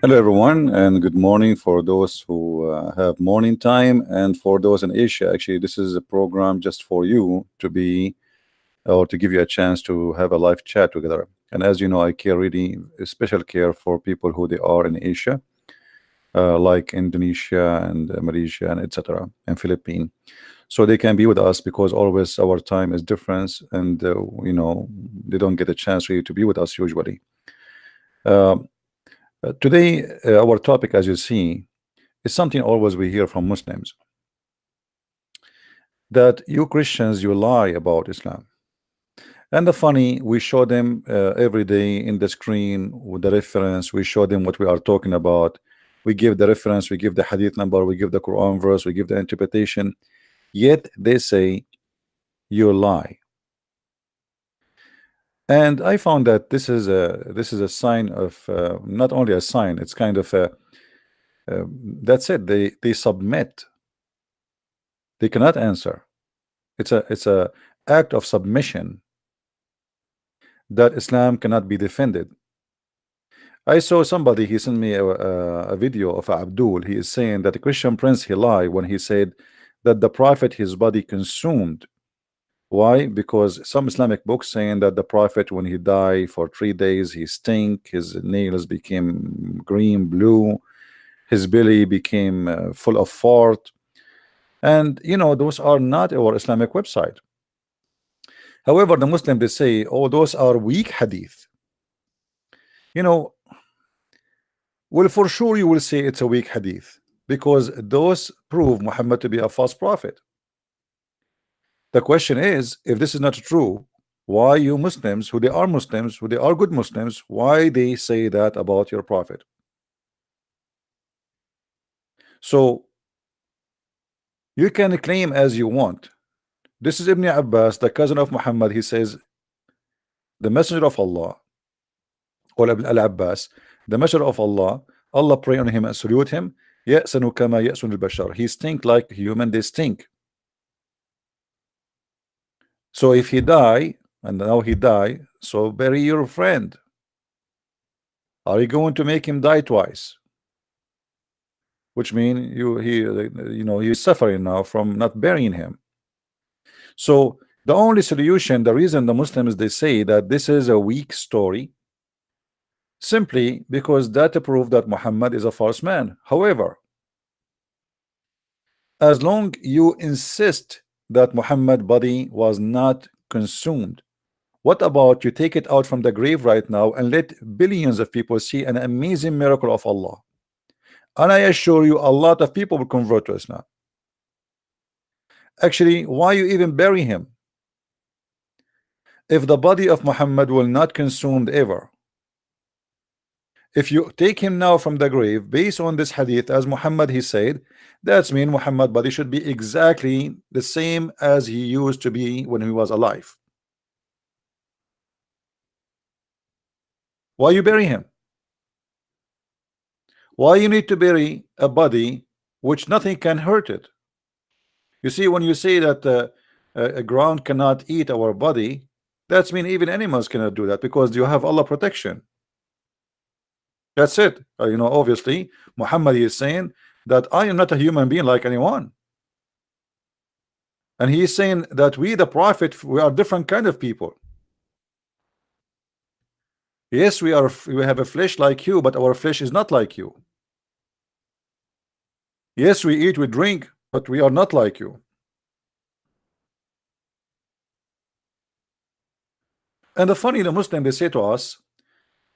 Hello, everyone, and good morning for those who have morning time, and for those in Asia. Actually, this is a program just for you to be or to give you a chance to have a live chat together. And as you know, I care really special care for people who they are in Asia, like Indonesia and Malaysia and etc. and Philippines, so they can be with us because always our time is different, and they don't get a chance really to be with us usually. Um, Today, our topic, as you see, is something always we hear from Muslims, that you Christians, you lie about Islam. And the funny, we show them every day in the screen with the reference. We show them what we are talking about. We give the reference, we give the hadith number, we give the Quran verse, we give the interpretation. Yet they say you lie. And I found that this is a sign of not only a sign, it's kind of a that's it. They submit. They cannot answer. It's a act of submission that Islam cannot be defended. I saw somebody, he sent me a video of Abdul. He is saying that the Christian prince, he lied when he said that the prophet his body consumed. Why? Because some Islamic books saying that the prophet, when he died for 3 days, he stink, his nails became green, blue, his belly became full of fart. And those are not our Islamic website. However, the Muslim, they say, oh, those are weak hadith. You know, well, for sure you will say it's a weak hadith because those prove Muhammad to be a false prophet. The question is, if this is not true, why you Muslims, who they are Muslims, who they are good Muslims, why they say that about your prophet? So you can claim as you want. This is Ibn Abbas, the cousin of Muhammad. He says, the messenger of Allah, or Al-Abbas, the messenger of Allah, Allah pray on him and salute him. يَأْسَنُ كَمَا يَأْسُنُ الْبَشَرِ. He stink like human, they stink. So if he die, and now he die, so bury your friend. Are you going to make him die twice? Which means he's suffering now from not burying him. So the only solution, the reason the Muslims, they say that this is a weak story, simply because that prove that Muhammad is a false man. However, as long you insist that Muhammad body was not consumed, what about you take it out from the grave right now and let billions of people see an amazing miracle of Allah? And I assure you, a lot of people will convert to Islam. Actually, why you even bury him? If the body of Muhammad will not consumed ever, if you take him now from the grave based on this hadith, as Muhammad he said, that's mean Muhammad body should be exactly the same as he used to be when he was alive. Why you bury him? Why you need to bury a body which nothing can hurt it? You see, when you say that a ground cannot eat our body, that's mean even animals cannot do that because you have Allah protection. That's it. Obviously, Muhammad is saying that I am not a human being like anyone. And he is saying that we, the prophet, we are different kind of people. Yes, we have a flesh like you, but our flesh is not like you. Yes, we eat, we drink, but we are not like you. And the funny, the Muslim, they say to us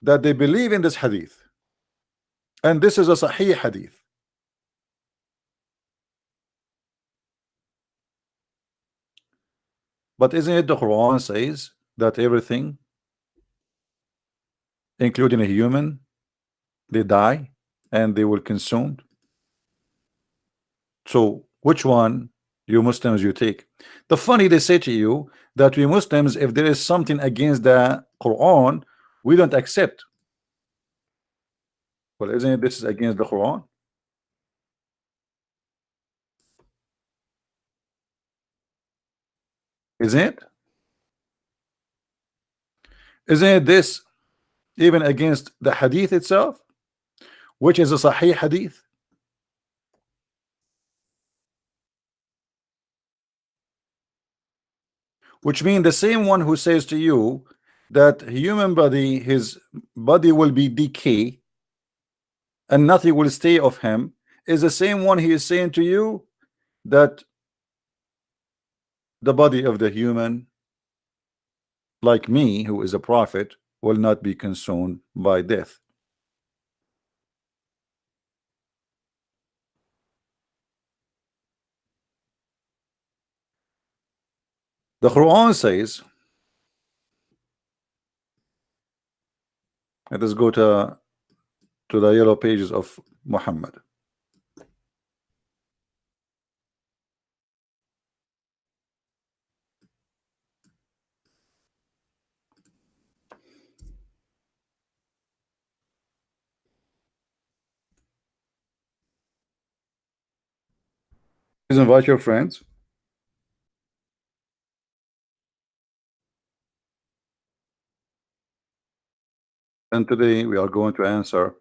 that they believe in this hadith, and this is a Sahih hadith. But isn't it the Quran says that everything, including a human, they die and they will consumed? So which one you Muslims you take? The funny, they say to you that we Muslims, if there is something against the Quran, we don't accept. Well, isn't it this is against the Quran? Isn't it? Isn't it this even against the hadith itself? which is a Sahih hadith. Which means the same one who says to you that human body, his body will be decay and nothing will stay of him, is the same one he is saying to you that the body of the human, like me, who is a prophet, will not be consumed by death. The Quran says, let us go to the yellow pages of Muhammad. Please invite your friends. And today we are going to answer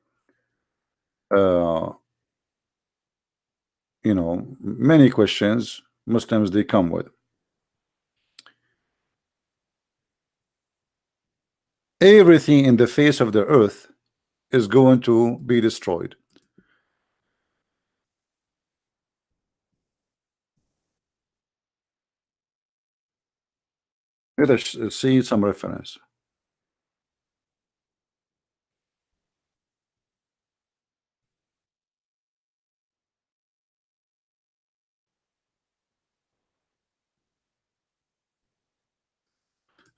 many questions Muslims they come with. Everything in the face of the earth is going to be destroyed. Let us see some reference.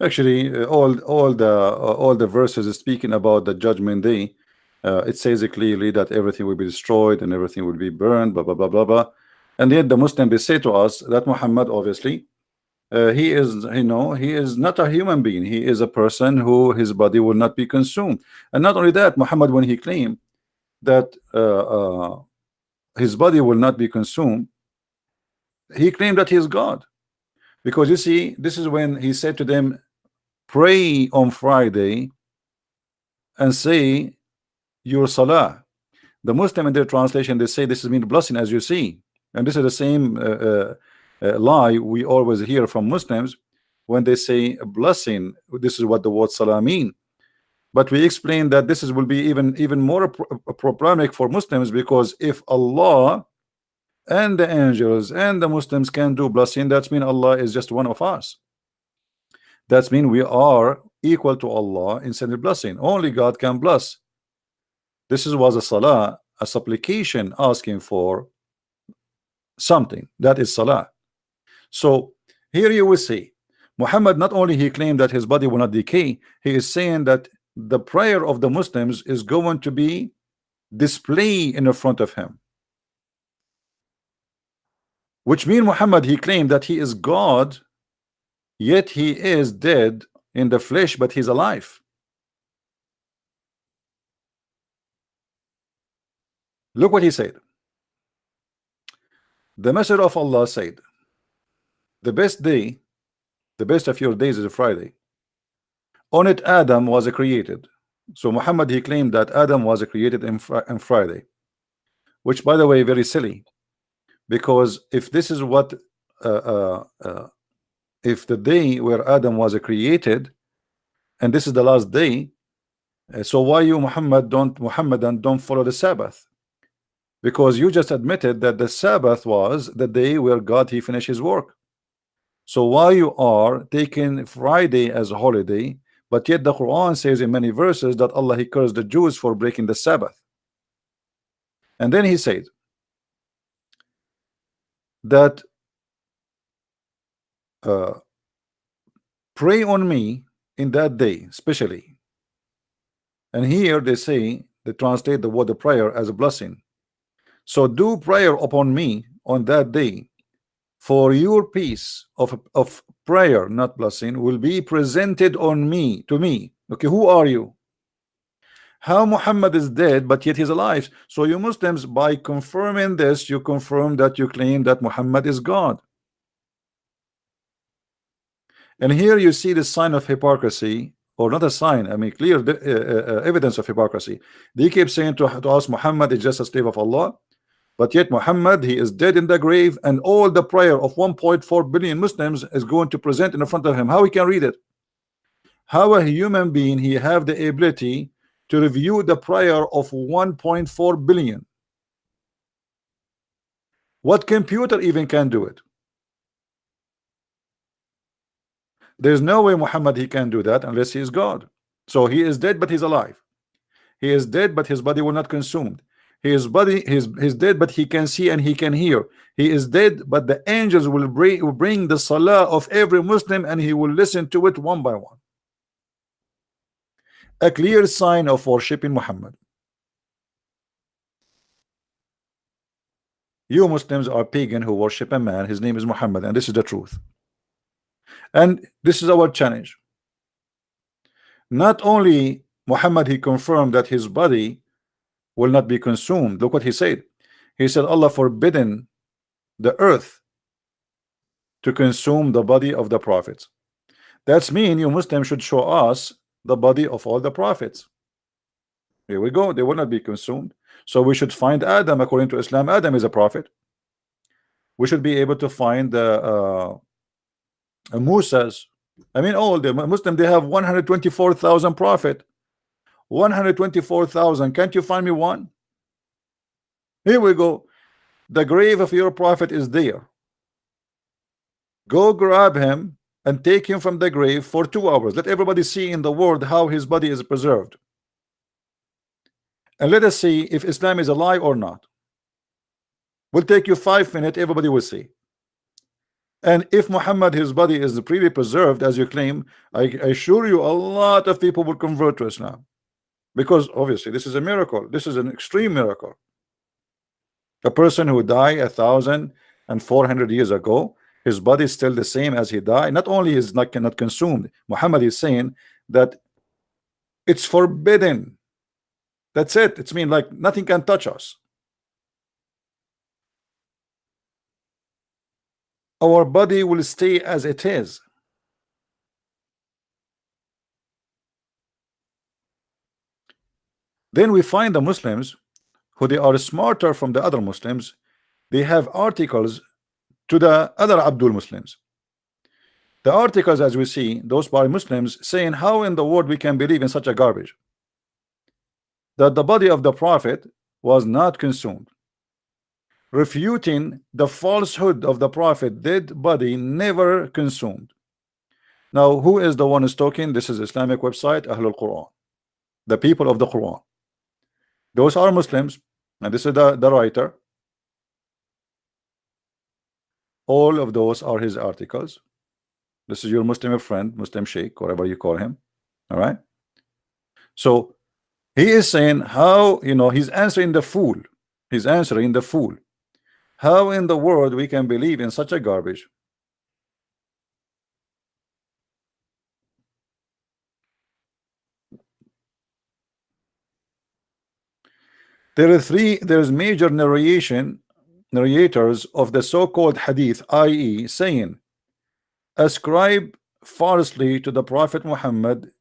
Actually, all the verses speaking about the judgment day, it says it clearly that everything will be destroyed and everything will be burned, blah blah blah blah blah. And yet the Muslim they say to us that Muhammad, obviously, he is, he is not a human being. He is a person who his body will not be consumed. And not only that, Muhammad, when he claimed that his body will not be consumed, he claimed that he is God. Because you see, this is when he said to them, pray on Friday and say your salah. The Muslim in their translation, they say this is mean blessing, as you see. And this is the same lie we always hear from Muslims when they say a blessing. This is what the word salah mean. But we explain that this will be even more problematic for Muslims, because if Allah and the angels and the Muslims can do blessing, that means Allah is just one of us. That means we are equal to Allah in sending blessing. Only God can bless. This was a salah, a supplication asking for something. That is salah. So here you will see Muhammad, not only he claimed that his body will not decay, he is saying that the prayer of the Muslims is going to be displayed in the front of him. Which means Muhammad, he claimed that he is God, yet he is dead in the flesh, but he's alive. Look what he said. The Messenger of Allah said, the best day, the best of your days is a Friday. On it Adam was created. So Muhammad, he claimed that Adam was created in Friday, which, by the way, very silly, because if this is what if the day where Adam was created and this is the last day, so why you Muhammadan don't follow the Sabbath? Because you just admitted that the Sabbath was the day where God he finished his work. So why you are taking Friday as a holiday, but yet the Quran says in many verses that Allah he cursed the Jews for breaking the Sabbath. And then he said that pray on me in that day especially. And here they say, they translate the word of prayer as a blessing. So do prayer upon me on that day, for your piece of prayer, not blessing, will be presented on me, to me. Okay, who are you? How Muhammad is dead, but yet he's alive. So you Muslims, by confirming this, you confirm that you claim that Muhammad is God. And here you see the sign of hypocrisy or not a sign, I mean clear evidence of hypocrisy. They keep saying to us Muhammad is just a slave of Allah, but yet Muhammad, he is dead in the grave, and all the prayer of 1.4 billion Muslims is going to present in front of him. How he can read it? How a human being he have the ability to review the prayer of 1.4 billion? What computer even can do it? There's no way Muhammad he can do that unless he is God. So he is dead but he's alive. He is dead but his body will not consumed. His body is dead but he can see and he can hear. He is dead but the angels will bring the salah of every Muslim and he will listen to it one by one. A clear sign of worshiping Muhammad. You Muslims are pagan who worship a man, his name is Muhammad, and this is the truth. And this is our challenge. Not only Muhammad, he confirmed that his body will not be consumed. Look what he said. He said Allah forbidden the earth to consume the body of the prophets. That's mean you Muslims should show us the body of all the prophets. Here we go. They will not be consumed. So we should find Adam. According to Islam, Adam is a prophet. We should be able to find Musa's. I mean, all the Muslim, they have 124,000 prophet. 124,000. Can't you find me one? Here we go. The grave of your prophet is there. Go grab him and take him from the grave for 2 hours. Let everybody see in the world how his body is preserved. And let us see if Islam is a lie or not. Will take you 5 minutes, everybody will see. And if Muhammad, his body is really preserved as you claim, I assure you a lot of people will convert to Islam. Because obviously this is a miracle. This is an extreme miracle. A person who died 1,400 years ago, his body is still the same as he died. Not only is not cannot consumed, Muhammad is saying that it's forbidden. That's it. It's mean like nothing can touch us. Our body will stay as it is. Then we find the Muslims who they are smarter from the other Muslims. They have articles to the other Abdul Muslims. The articles, as we see, those by Muslims saying how in the world we can believe in such a garbage, that the body of the prophet was not consumed, refuting the falsehood of the prophet dead body never consumed. Now who is the one who's talking? This is Islamic website Ahlul Qur'an, the people of the Quran. Those are Muslims, and this is the writer. All of those are his articles. This is your Muslim friend, Muslim Sheikh, whatever you call him. All right. So he is saying how, you know, he's answering the fool. He's answering the fool. How in the world we can believe in such a garbage? There's major narrators of the so-called hadith, i.e. saying ascribe falsely to the Prophet Muhammad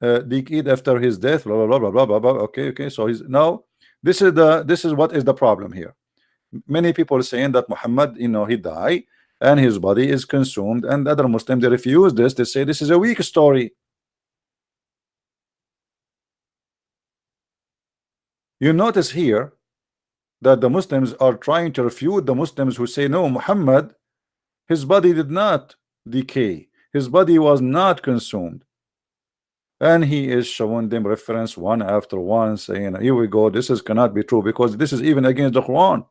decade after his death, blah blah blah blah blah blah. Okay, so he's now this is what is the problem here. Many people are saying that Muhammad, you know, he died and his body is consumed, and other Muslims, they refuse this. They say this is a weak story. You notice here that the Muslims are trying to refute the Muslims who say no, Muhammad, his body did not decay, his body was not consumed, and he is showing them reference one after one, saying here we go, this is cannot be true because this is even against the Quran.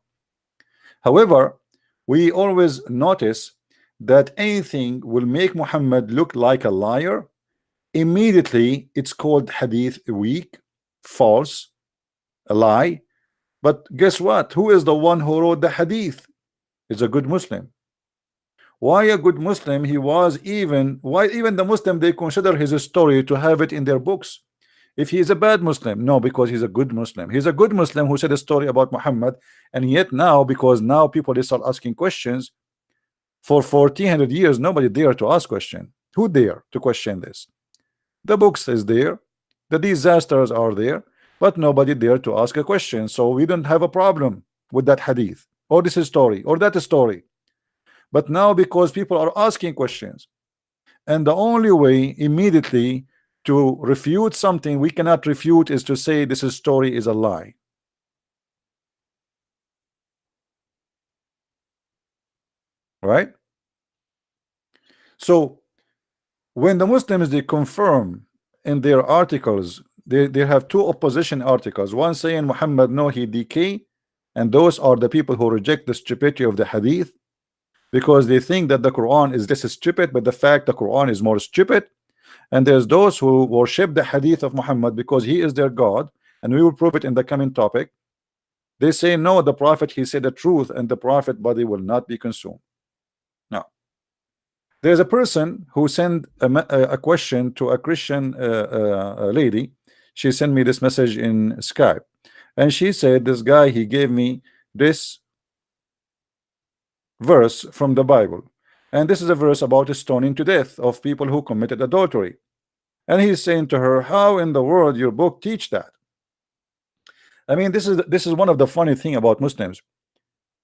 However, we always notice that anything will make Muhammad look like a liar, immediately it's called hadith weak, false, a lie. But guess what? Who is the one who wrote the hadith? Is a good Muslim. Why a good Muslim? He was why even the Muslim, they consider his story to have it in their books. If he is a bad Muslim, no, because he's a good Muslim. He's a good Muslim who said a story about Muhammad, and yet now, because now people they start asking questions, for 1400 years nobody dare to ask question. Who dare to question this? The books is there, the disasters are there, but nobody dare to ask a question. So we don't have a problem with that hadith or this story or that story. But now, because people are asking questions, and the only way immediately to refute something we cannot refute is to say this story is a lie. Right? So when the Muslims they confirm in their articles, they have two opposition articles, one saying Muhammad no, he decay, and those are the people who reject the stupidity of the hadith because they think that the Quran is this stupid, but the fact the Quran is more stupid. And there's those who worship the hadith of Muhammad because he is their God, and we will prove it in the coming topic. They say no, the prophet he said the truth, and the prophet body will not be consumed. Now there's a person who sent a question to a Christian lady. She sent me this message in Skype, and she said this guy he gave me this verse from the Bible, and this is a verse about stoning to death of people who committed adultery. And he's saying to her, how in the world your book teach that? I mean, this is one of the funny thing about Muslims.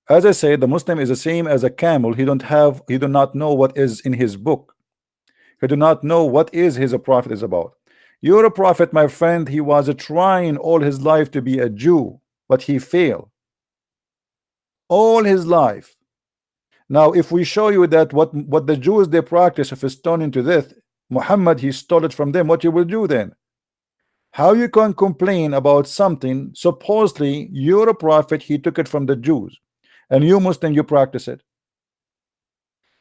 As I said, the Muslim is the same as a camel. He do not know what is in his book. He do not know what is his prophet is about. You're a prophet, my friend. He was trying all his life to be a Jew, but he failed all his life. Now if we show you that what the Jews they practice of stoning to death, Muhammad he stole it from them, what you will do then? How you can complain about something supposedly you're a prophet, he took it from the Jews, and you Muslim you practice it?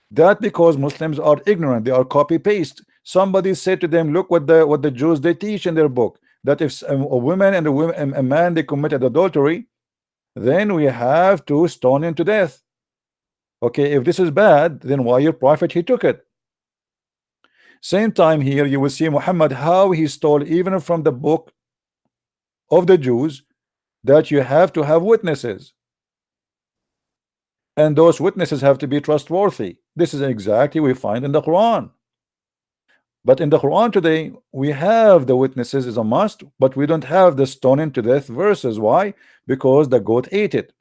That because Muslims are ignorant, they are copy paste. Somebody said to them, look what the Jews they teach in their book, that if a woman and a man they committed adultery, then we have to stone him to death. Okay, if this is bad, then why your prophet he took it? Same time here you will see Muhammad how he stole even from the book of the Jews, that you have to have witnesses, and those witnesses have to be trustworthy. This is exactly we find in the Quran. But in the Quran today we have the witnesses is a must, but we don't have the stoning to death verses. Why? Because the goat ate it.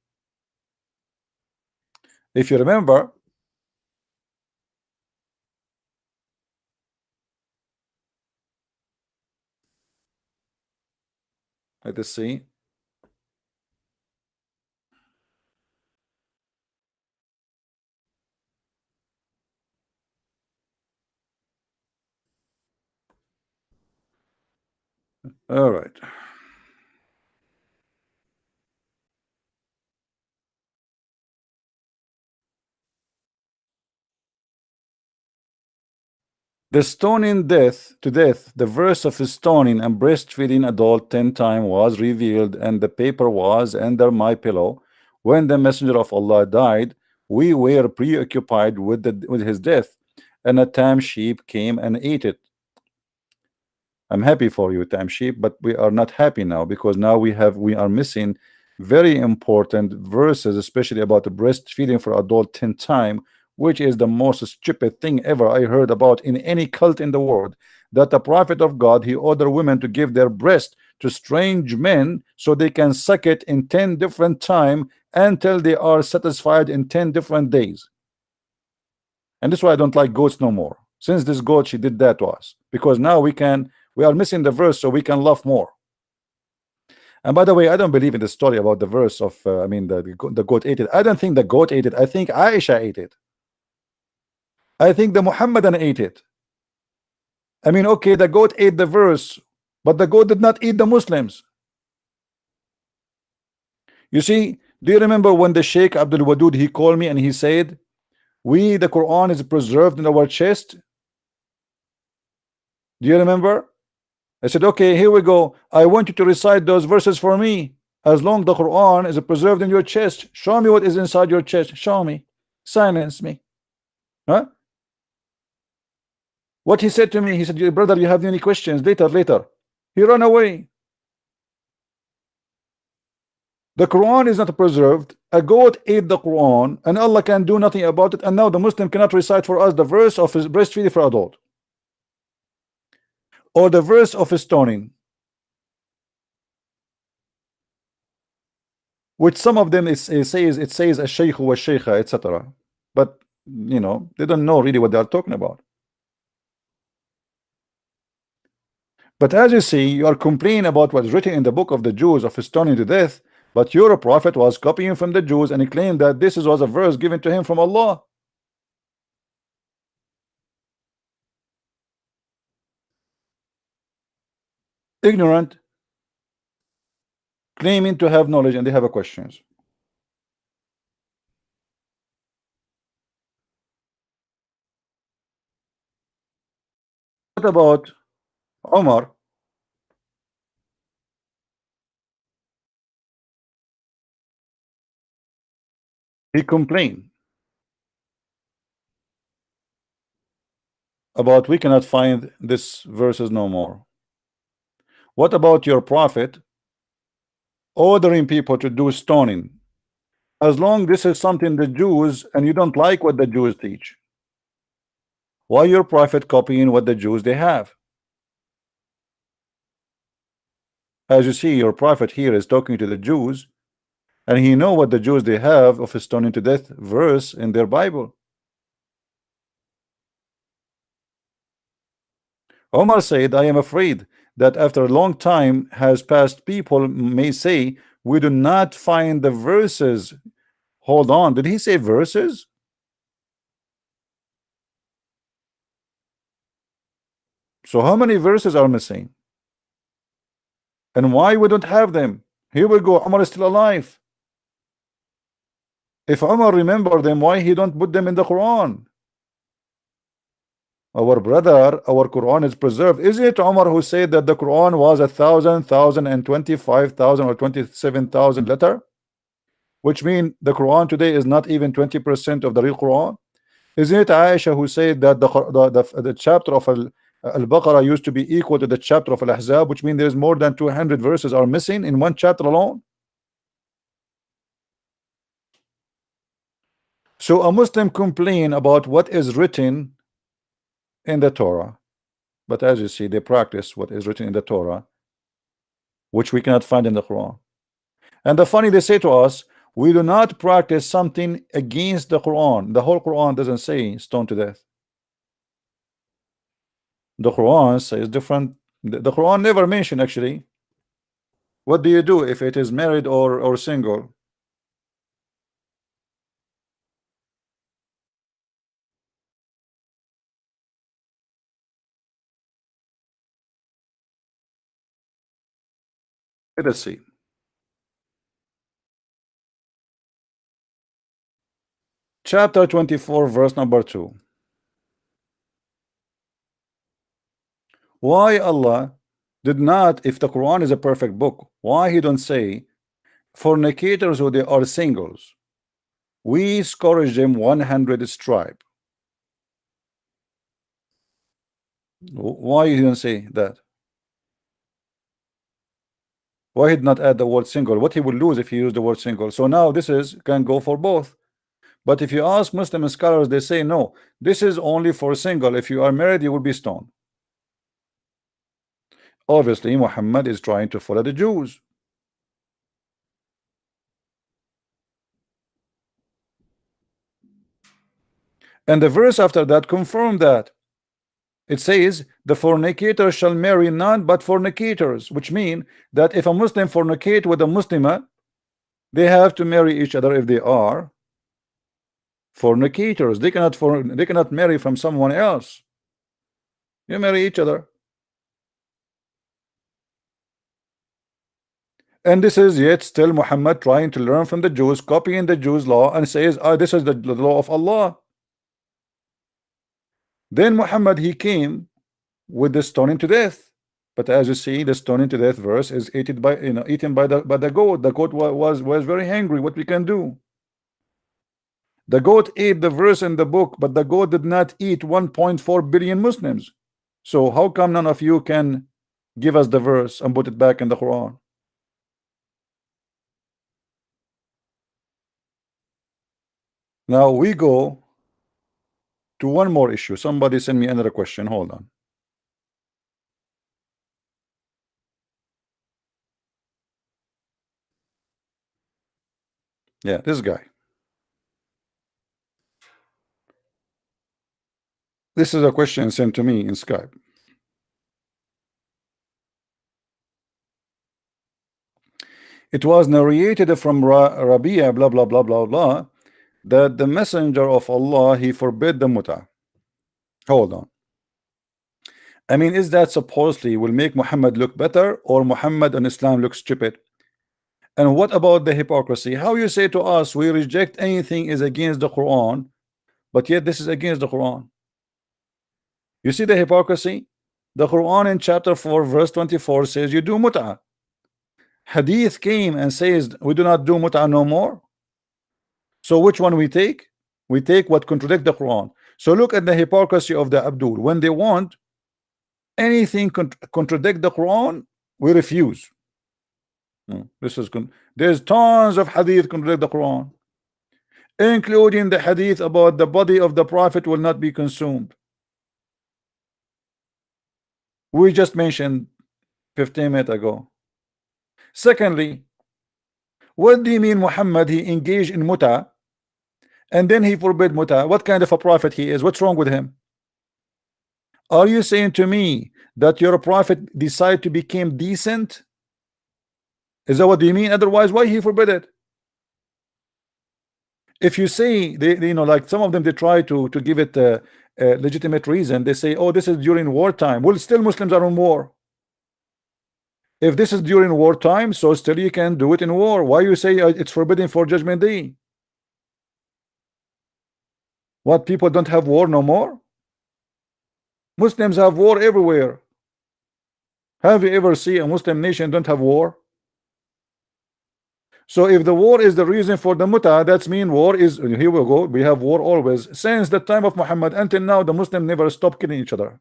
If you remember, let us see. All right. The stoning death to death, the verse of stoning and breastfeeding adult 10 times was revealed, and the paper was under my pillow. When the messenger of Allah died, we were preoccupied with his death, and a tame sheep came and ate it. I'm happy for you, time sheep, but we are not happy now, because now we are missing very important verses, especially about the breastfeeding for adult 10 time, which is the most stupid thing ever I heard about in any cult in the world. That the prophet of God he ordered women to give their breast to strange men so they can suck it in 10 different time until they are satisfied in 10 different days. And this is why I don't like goats no more. Since this goat she did that to us, because now we are missing the verse so we can love more. And by the way, I don't believe in the story about the verse of I mean the goat ate it. I don't think the goat ate it. I think Aisha ate it. I think the Muhammadan ate it. I mean, okay, the goat ate the verse, but the goat did not eat the Muslims. You see, do you remember when the Sheikh Abdul Wadud he called me and he said, the Quran is preserved in our chest? Do you remember? I said, okay, here we go. I want you to recite those verses for me. As long the Quran is preserved in your chest, show me what is inside your chest. Show me. Silence me. Huh? What he said to me, he said, brother, you have any questions? Later. He ran away. The Quran is not preserved. A goat ate the Quran, and Allah can do nothing about it. And now the Muslim cannot recite for us the verse of his breastfeeding for adult. or the verse of stoning, which some of them it says a shaykh wa shaykha, etc. But they don't know really what they are talking about. But as you see, you are complaining about what's written in the book of the Jews of stoning to death, but your prophet was copying from the Jews, and he claimed that this was a verse given to him from Allah. Ignorant, claiming to have knowledge, and they have a questions. What about Omar? He complained about we cannot find this verses no more. What about your prophet ordering people to do stoning? As long this is something the Jews, and you don't like what the Jews teach, why your prophet copying what the Jews they have? As you see, your prophet here is talking to the Jews, and he know what the Jews they have of a stoning to death verse in their Bible. Omar said, I am afraid that after a long time has passed, people may say we do not find the verses. Hold on, did he say verses? So how many verses are missing? And why we don't have them? Here we go, Omar is still alive. If Omar remember them, why he don't put them in the Quran? Our brother, our Quran is preserved. Is it Omar who said that the Quran was 1,025,000 or 27,000 letter? Which means the Quran today is not even 20% of the real Quran. Isn't it Aisha who said that the chapter of Al-Baqarah used to be equal to the chapter of Al-Ahzab, which means there's more than 200 verses are missing in one chapter alone? So a Muslim complain about what is written in the Torah, but as you see, they practice what is written in the Torah, which we cannot find in the Quran. And the funny, they say to us, we do not practice something against the Quran. The whole Quran doesn't say stone to death. The Quran says different. The Quran never mentioned actually. What do you do if it is married or single? Let us see. Chapter 24, verse number 2. Why Allah did not, if the Quran is a perfect book, why he don't say fornicators who they are singles, we scourge them 100 stripe? Why he don't say that? Why he did not add the word single? What he would lose if he used the word single? So now this is can go for both. But if you ask Muslim scholars, they say no, this is only for single. If you are married, you will be stoned. Obviously, Muhammad is trying to follow the Jews. And the verse after that confirmed that. It says, the fornicator shall marry none but fornicators, which mean that if a Muslim fornicate with a Muslimah, they have to marry each other if they are fornicators. They cannot marry from someone else. You marry each other. And this is yet still Muhammad trying to learn from the Jews, copying the Jews' law, and says, this is the law of Allah. Then Muhammad, he came with the stoning to death. But as you see, the stoning to death verse is eaten by the goat. The goat was very angry. What we can do? The goat ate the verse in the book, but the goat did not eat 1.4 billion Muslims. So how come none of you can give us the verse and put it back in the Quran? Now we go to one more issue. Somebody send me another question. Hold on. Yeah, this guy. This is a question sent to me in Skype. It was narrated from Rabia, blah blah blah blah blah, that the messenger of Allah, he forbid the muta. Hold on. I mean, is that supposedly will make Muhammad look better, or Muhammad and Islam look stupid? And what about the hypocrisy? How you say to us we reject anything is against the Quran, but yet this is against the Quran? You see the hypocrisy? The Quran in chapter 4 verse 24 says you do mut'ah. Hadith came and says we do not do mut'ah no more. So which one we take? We take what contradict the Quran. So look at the hypocrisy of the Abdul. When they want anything contradict the Quran, we refuse. This is there's tons of hadith contradict the Quran, including the hadith about the body of the Prophet will not be consumed. We just mentioned 15 minutes ago. Secondly, what do you mean Muhammad he engaged in muta and then he forbid muta? What kind of a prophet he is? What's wrong with him? Are you saying to me that your prophet decide to become decent? Is that what you mean? Otherwise, why he forbid it? If you say they you know, like some of them, they try to give it a legitimate reason. They say, oh, this is during wartime. Well, still Muslims are in war. If this is during wartime, so still you can do it in war. Why you say it's forbidden for Judgment Day? What, people don't have war no more? Muslims have war everywhere. Have you ever seen a Muslim nation don't have war? So if the war is the reason for the muta, that's mean war is, here we go, we have war always. Since the time of Muhammad until now, the Muslim never stop killing each other.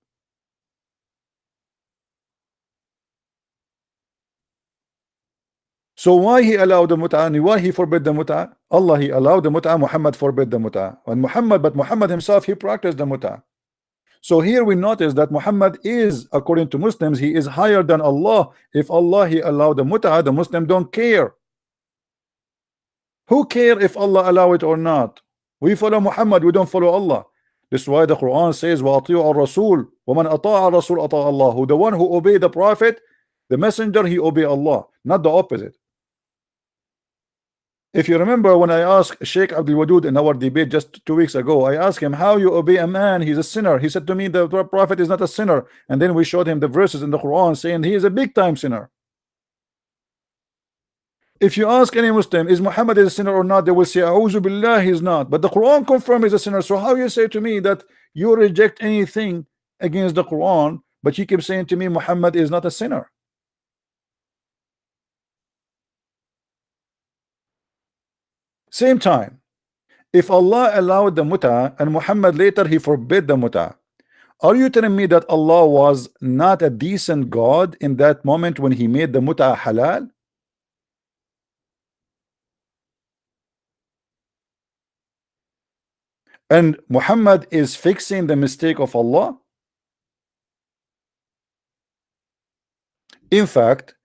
So why he allowed the muta and why he forbid the muta? Allah he allowed the muta, Muhammad forbid the muta. And Muhammad himself, he practiced the muta. So here we notice that Muhammad is, according to Muslims, he is higher than Allah. If Allah he allowed the muta, the Muslim don't care. Who care if Allah allow it or not? We follow Muhammad, we don't follow Allah. This is why the Quran says وَأَطِيعُوا الرَّسُولَ وَمَنْ أَطَاعَ الرَّسُولَ أَطَاعَ اللَّهُ. Who the one who obey the Prophet, the messenger, he obey Allah, not the opposite. If you remember when I asked Sheikh Abdul Wadud in our debate just 2 weeks ago, I asked him how you obey a man, he's a sinner. He said to me the Prophet is not a sinner, and then we showed him the verses in the Quran saying he is a big time sinner. If you ask any Muslim, is Muhammad a sinner or not, they will say, A'udhu Billah, he's not. But the Quran confirms he's a sinner. So how you say to me that you reject anything against the Quran, but you keep saying to me Muhammad is not a sinner? Same time, if Allah allowed the muta and Muhammad later he forbid the muta, are you telling me that Allah was not a decent God in that moment when he made the muta halal? And Muhammad is fixing the mistake of Allah? In fact,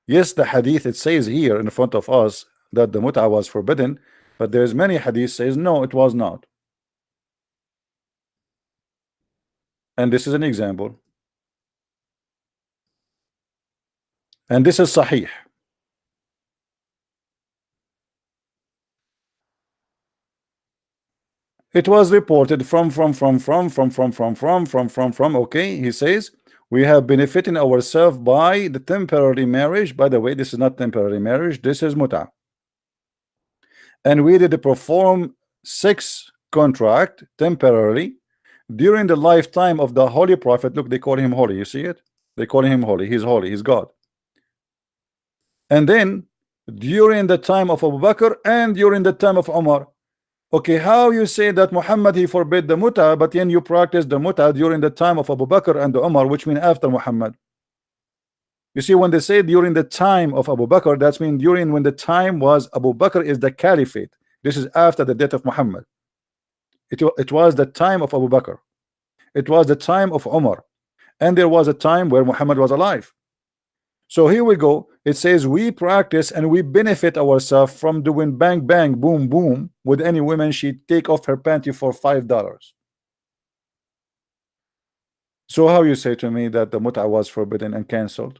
yes, the hadith it says here in front of us that the mut'a was forbidden, but there's many hadith says no, it was not. And this is an example. And this is sahih. It was reported from, okay, he says, we have benefiting ourselves by the temporary marriage. By the way, this is not temporary marriage, this is muta. And we did perform sex contract temporarily during the lifetime of the holy prophet. Look, they call him holy, you see it? They call him holy, he's God. And then during the time of Abu Bakr and during the time of Umar. Okay, how you say that Muhammad he forbid the muta, but then you practice the muta during the time of Abu Bakr and Umar, which mean after Muhammad? You see, when they say during the time of Abu Bakr, that's mean during when the time was Abu Bakr is the caliphate. This is after the death of Muhammad. It was the time of Abu Bakr. It was the time of Umar. And there was a time where Muhammad was alive. So here we go. It says we practice and we benefit ourselves from doing bang bang boom boom with any woman. She take off her panty for $5. So how you say to me that the mut'a was forbidden and cancelled?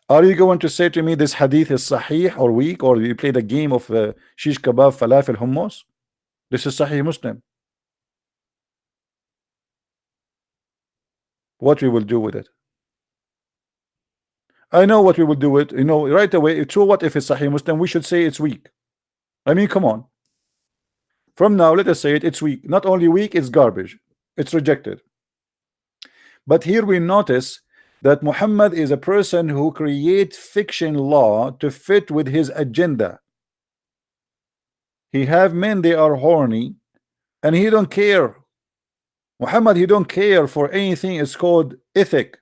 Are you going to say to me this hadith is sahih or weak, or you play the game of shish kebab, falafel, hummus? This is Sahih Muslim. What we will do with it? I know what we will do with, you know, right away. So what if it's Sahih Muslim? We should say it's weak. I mean, come on. From now, let us say it's weak. Not only weak, it's garbage. It's rejected. But here we notice that Muhammad is a person who creates fiction law to fit with his agenda. He have men, they are horny, and he don't care. Muhammad, he don't care for anything. It's called ethic.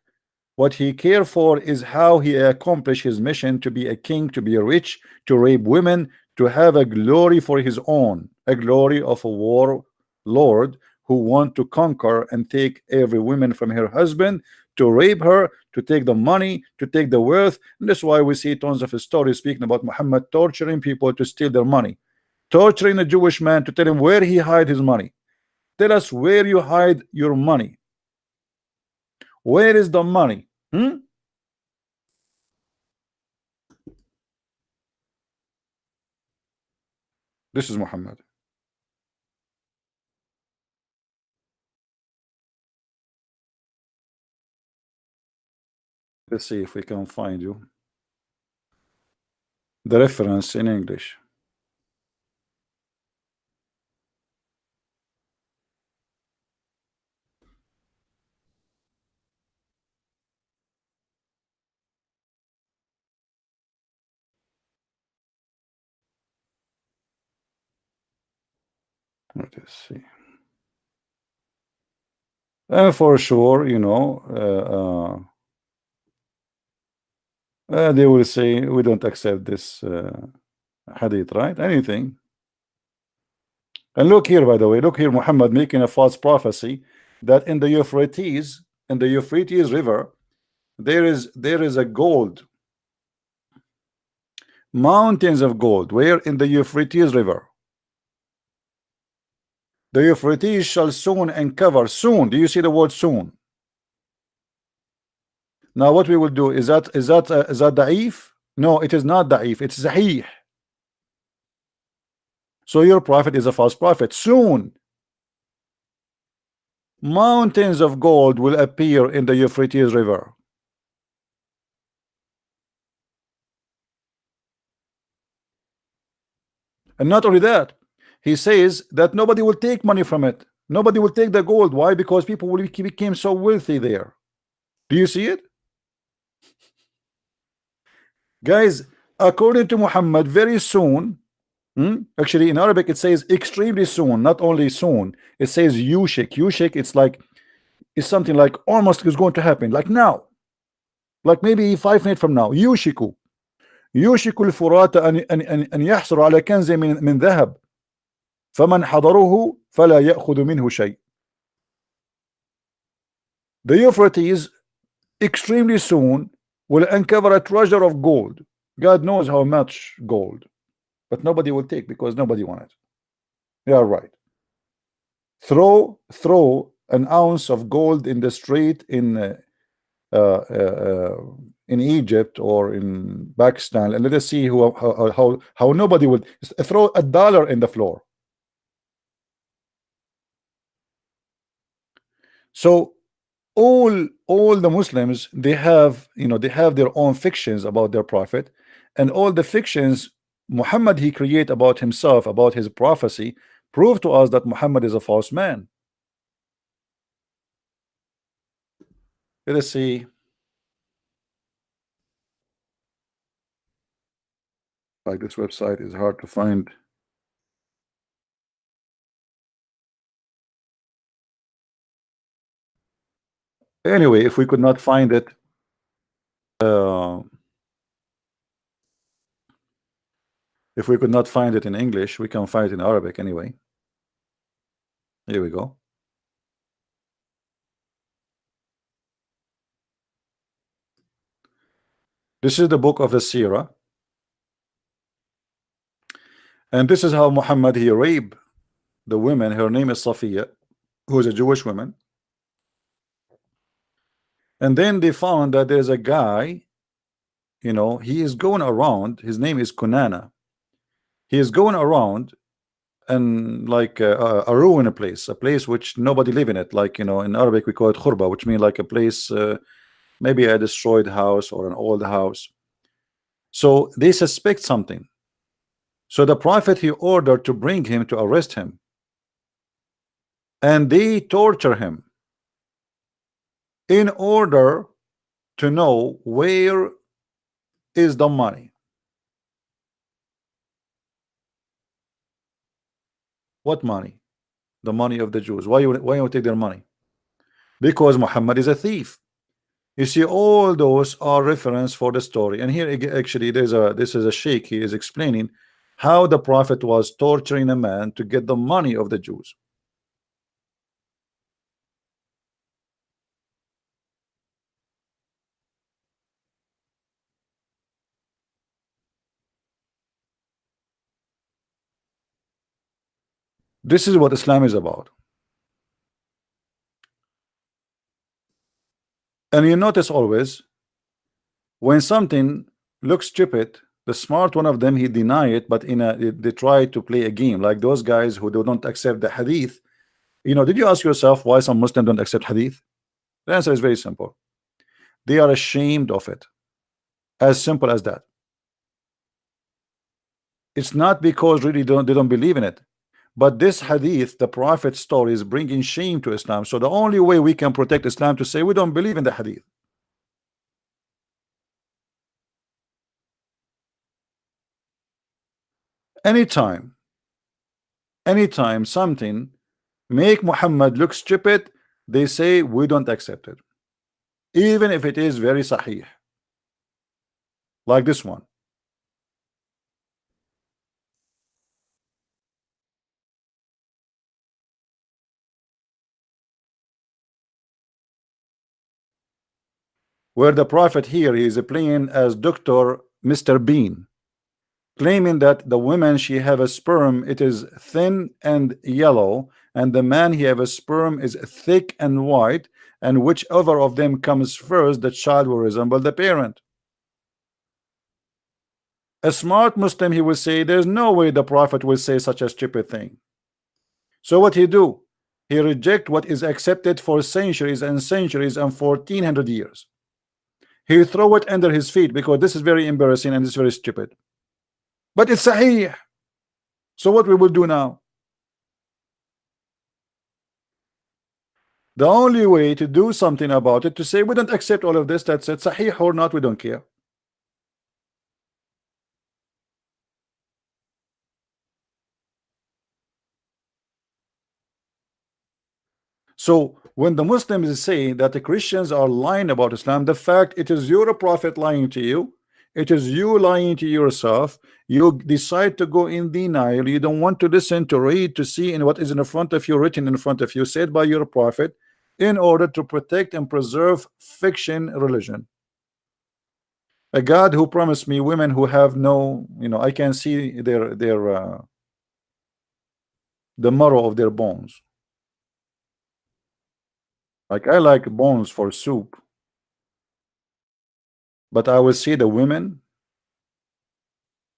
What he care for is how he accomplish his mission to be a king, to be rich, to rape women, to have a glory for his own, a glory of a war lord who want to conquer and take every woman from her husband, to rape her, to take the money, to take the wealth. And that's why we see tons of stories speaking about Muhammad torturing people to steal their money, torturing a Jewish man to tell him where he hide his money. Tell us where you hide your money. Where is the money? This is Muhammad. Let's see if we can find you the reference in English. Let us see. And for sure, you know, they will say we don't accept this hadith, right? Anything. And look here, by the way, look here, Muhammad making a false prophecy that in the Euphrates, River, there is a gold, mountains of gold. Where? In the Euphrates River. The Euphrates shall soon uncover. Soon. Do you see the word soon? Now what we will do is that da'if? No, it is not da'if. It's sahih. So your prophet is a false prophet. Soon mountains of gold will appear in the Euphrates River. And not only that, he says that nobody will take money from it. Nobody will take the gold. Why? Because people will became so wealthy there. Do you see it? Guys, according to Muhammad, very soon, actually in Arabic it says extremely soon, not only soon. It says yushik. Yushik, it's something like almost is going to happen, like now, like maybe 5 minutes from now. Yushiku الفرات أن يحصل على كنز من ذهب فمن حضره فلا يأخذ منه شيء. The Euphrates extremely soon will uncover a treasure of gold. God knows how much gold, but nobody will take because nobody wants it. You are right. Throw an ounce of gold in the street in Egypt or in Pakistan, and let us see how nobody would throw $1 in the floor. So all the Muslims, they have, you know, they have their own fictions about their prophet, and all the fictions Muhammad he create about himself, about his prophecy, prove to us that Muhammad is a false man. Let us see. Like this website is hard to find. Anyway, if we could not find it, if we could not find it in English, we can find it in Arabic anyway. Here we go. This is the book of the Sirah, and this is how Muhammad he raped the woman. Her name is Safiya, who is a Jewish woman. And then they found that there's a guy, you know, he is going around. His name is Kunana. He is going around and like a ruined place, a place which nobody live in it. Like, you know, in Arabic we call it khurba, which means like a place, maybe a destroyed house or an old house. So they suspect something. So the prophet he ordered to bring him to arrest him, and they torture him in order to know where is the money. What money? The money of the Jews. Why you take their money? Because Muhammad is a thief. You see, all those are reference for the story. And here actually this is a sheikh. He is explaining how the prophet was torturing a man to get the money of the Jews. This is what Islam is about. And you notice always when something looks stupid, the smart one of them he deny it, but they try to play a game, like those guys who do not accept the hadith. You know, did you ask yourself why some Muslims don't accept hadith? The answer is very simple. They are ashamed of it. As simple as that. It's not because really they don't believe in it, but this hadith, the prophet's story, is bringing shame to Islam. So the only way we can protect Islam to say we don't believe in the hadith. Anytime something make Muhammad look stupid, they say we don't accept it, even if it is very sahih, like this one. Where the prophet here he is playing as Dr. Mr. Bean, claiming that the woman she have a sperm, it is thin and yellow, and the man he have a sperm is thick and white, and whichever of them comes first, the child will resemble the parent. A smart Muslim, he will say there's no way the prophet will say such a stupid thing. So what he do? He reject what is accepted for centuries and centuries and 1400 years. He throw it under his feet because this is very embarrassing and it's very stupid. But it's sahih. So what we will do now? The only way to do something about it, to say we don't accept all of this, that's it, sahih or not, we don't care. So when the Muslims say that the Christians are lying about Islam, the fact it is your prophet lying to you, it is you lying to yourself. You decide to go in denial. You don't want to listen, to read, to see in what is in front of you, written in front of you, said by your prophet, in order to protect and preserve fiction religion. A God who promised me women who have no, you know, I can see their the marrow of their bones. Like I like bones for soup, but I will see the women.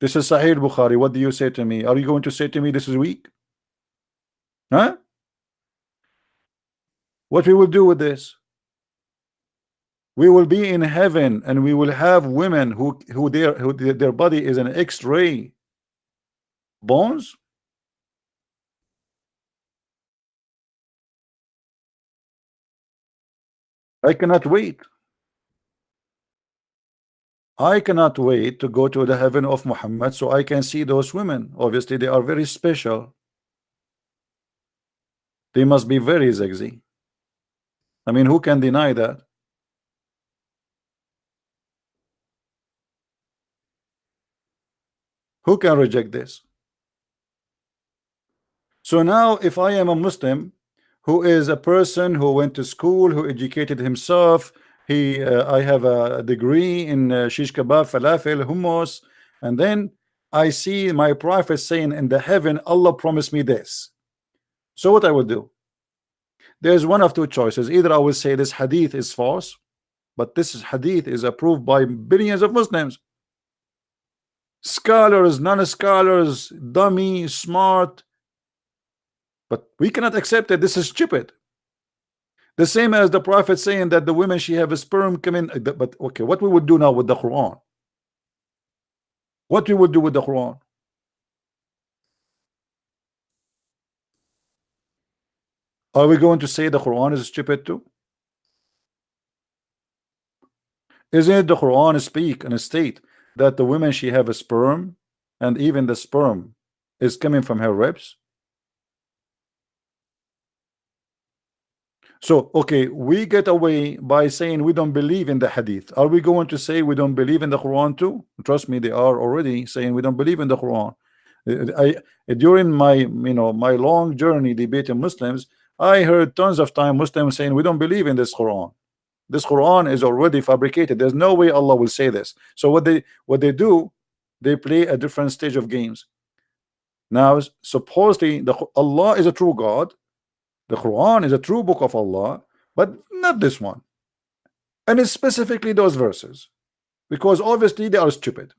This is Sahih Bukhari. What do you say to me? Are you going to say to me this is weak? Huh? What we will do with this? We will be in heaven and we will have women who their body is an X-ray bones. I cannot wait. I cannot wait to go to the heaven of Muhammad so I can see those women. Obviously, they are very special. They must be very sexy. I mean, who can deny that? Who can reject this? So now, if I am a Muslim who is a person who went to school, who educated himself, I have a degree in shish kebab, falafel, hummus, and then I see my prophet saying in the heaven, Allah promised me this. So what I would do? There's one of two choices. Either I will say this hadith is false, but this hadith is approved by billions of Muslims, scholars, non-scholars, dummy, smart, but we cannot accept it. This is stupid. The same as the prophet saying that the women she have a sperm coming. But okay, what we would do now with the Quran? What we would do with the Quran? Are we going to say the Quran is stupid too? Isn't it the Quran speak and state that the women she have a sperm, and even the sperm is coming from her ribs? So okay, we get away by saying we don't believe in the hadith. Are we going to say we don't believe in the Quran too? Trust me, they are already saying we don't believe in the Quran. During my my long journey debating Muslims, I heard tons of time Muslims saying we don't believe in this Quran. This Quran is already fabricated. There's no way Allah will say this. So what they do, they play a different stage of games. Now supposedly Allah is a true God. The Quran is a true book of Allah, but not this one. And it's specifically those verses, because obviously they are stupid.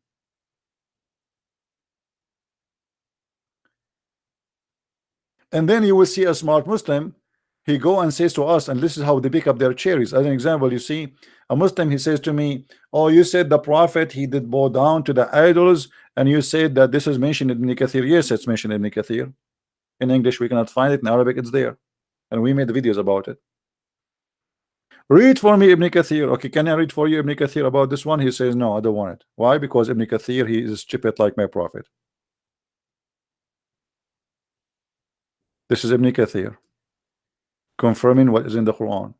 And then you will see a smart Muslim, he go and says to us, and this is how they pick up their cherries. As an example, you see a Muslim, he says to me, oh, you said the prophet he did bow down to the idols, and you said that this is mentioned in Ibn Kathir. Yes, it's mentioned in Ibn Kathir. In English we cannot find it, in Arabic it's there, and we made videos about it. Read for me Ibn Kathir. Okay, can I read for you Ibn Kathir about this one? He says no, I don't want it. Why? Because Ibn Kathir, he is stupid like my prophet. This is Ibn Kathir confirming what is in the Quran.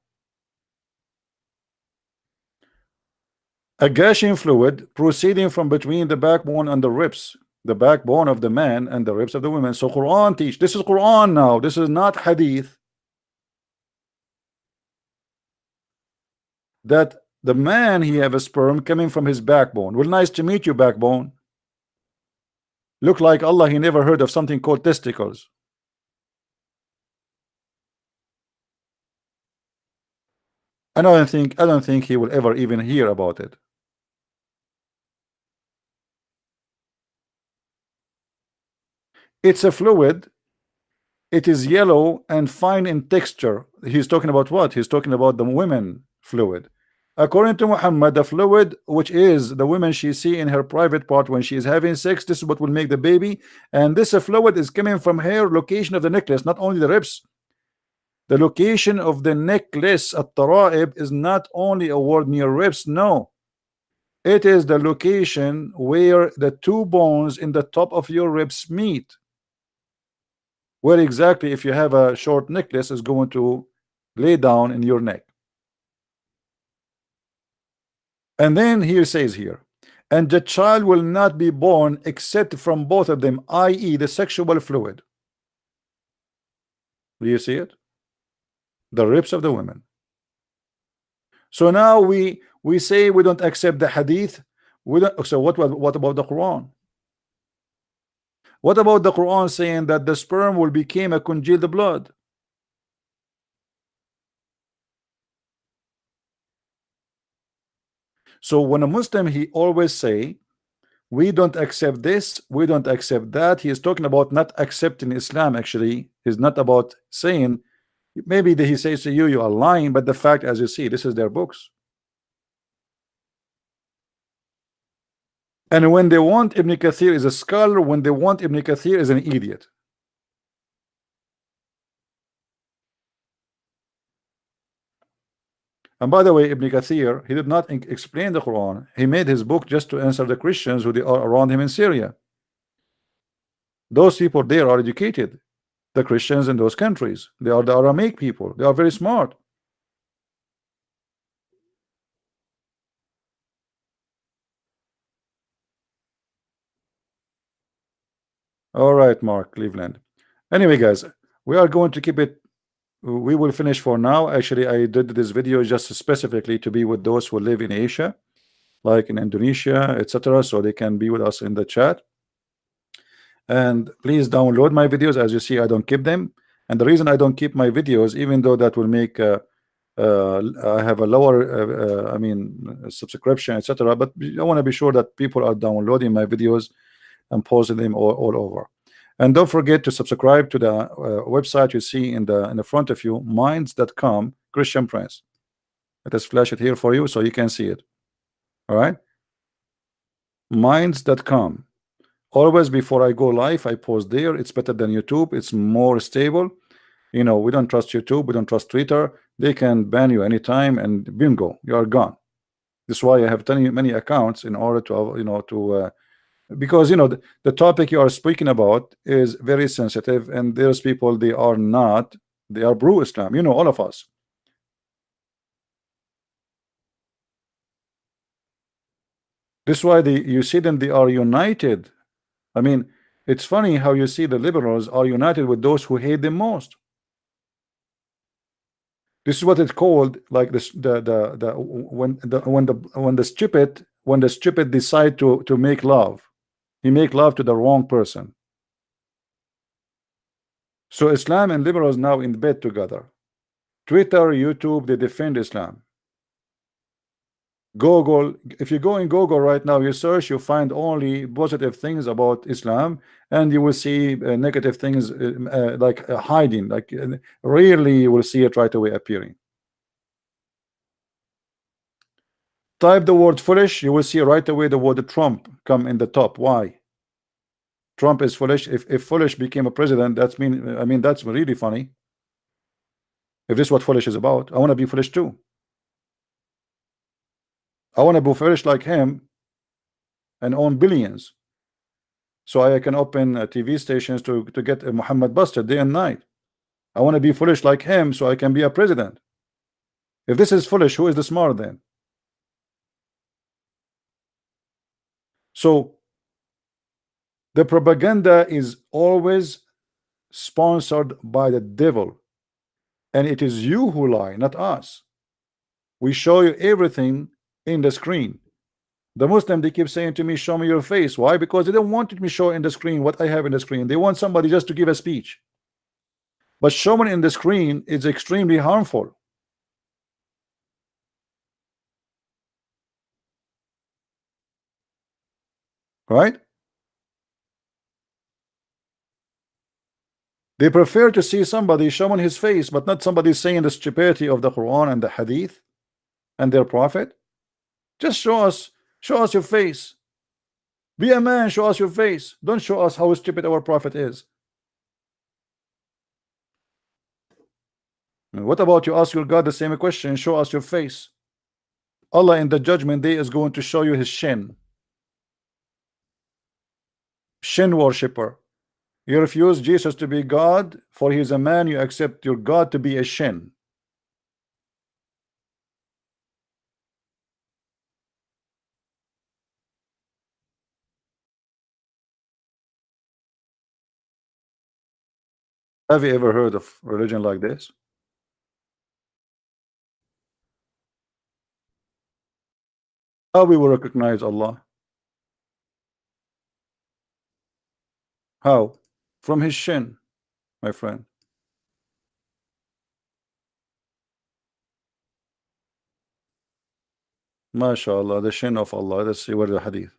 A gushing fluid proceeding from between the backbone and the ribs, the backbone of the man and the ribs of the women. So Quran teach, this is Quran now, this is not hadith, that the man he have a sperm coming from his backbone. Well, nice to meet you, backbone. Look like Allah he never heard of something called testicles. I don't think he will ever even hear about it. It's a fluid. It is yellow and fine in texture. He's talking about what? He's talking about the women fluid. According to Muhammad, the fluid, which is the women she see in her private part when she is having sex, this is what will make the baby. And this fluid is coming from her location of the necklace, not only the ribs. The location of the necklace at Tara'ib is not only a word near ribs, no. It is the location where the two bones in the top of your ribs meet. Where exactly, if you have a short necklace, is going to lay down in your neck. And then here says here, and the child will not be born except from both of them, i.e. the sexual fluid. Do you see it? The ribs of the women. So now we say we don't accept the hadith. We don't. So what about the Quran? What about the Quran saying that the sperm will become a congealed blood? So when a Muslim, he always say we don't accept this, we don't accept that. He is talking about not accepting Islam. Actually, he's not about saying, maybe he says to you, you are lying, but the fact, as you see, this is their books. And when they want Ibn Kathir is a scholar, when they want Ibn Kathir is an idiot. And by the way, Ibn Kathir, he did not explain the Quran. He made his book just to answer the Christians who they are around him in Syria. Those people there are educated. The Christians in those countries, they are the Aramaic people. They are very smart. All right, Mark Cleveland. Anyway, guys, we are going to keep it we will finish for now. Actually, I did this video just specifically to be with those who live in Asia, like in Indonesia, etc., so they can be with us in the chat. And please download my videos. As you see, I don't keep them, and the reason I don't keep my videos, even though that will make I have a lower I mean subscription, etc., but I want to be sure that people are downloading my videos and posting them all over. And don't forget to subscribe to the website you see in the front of you, minds.com, Christian Prince. Let us flash it here for you so you can see it. All right, minds.com. Always before I go live, I post there. It's better than YouTube. It's more stable. You know, we don't trust YouTube. We don't trust Twitter. They can ban you anytime, and bingo, you are gone. This is why I have many accounts, in order to, you know, to because, you know, the topic you are speaking about is very sensitive, and there's people, they are not, they are pro Islam, you know, all of us. This is why you see them, they are united. I mean, it's funny how you see the liberals are united with those who hate them most. This is what it's called, like this, when the stupid decide to make love, he make love to the wrong person. So Islam and liberals now in bed together. Twitter, YouTube, they defend Islam. Google, if you go in Google right now, you search, you find only positive things about Islam, and you will see negative things like hiding, like rarely you will see it right away appearing. Type the word foolish, you will see right away the word Trump come in the top. Why? Trump is foolish. If foolish became a president, that's I mean that's really funny. If this is what foolish is about, I want to be foolish too. I want to be foolish like him and own billions, so I can open TV stations to get Muhammad busted day and night. I want to be foolish like him so I can be a president. If this is foolish, who is the smart then? So the propaganda is always sponsored by the devil, and it is you who lie, not us. We show you everything in the screen. The Muslim, they keep saying to me, show me your face. Why? Because they don't want me show in the screen what I have in the screen. They want somebody just to give a speech. But showing in the screen is extremely harmful. Right? They prefer to see somebody showing his face, but not somebody saying the stupidity of the Quran and the Hadith and their prophet. Just show us your face. Be a man, show us your face. Don't show us how stupid our prophet is. And what about you ask your God the same question, show us your face? Allah in the judgment day is going to show you his shin. Shin worshipper. You refuse Jesus to be God, for he is a man. You accept your God to be a shin. Have you ever heard of religion like this? How we will recognize Allah? How? From his shin, my friend. MashaAllah, the shin of Allah. Let's see where the hadith.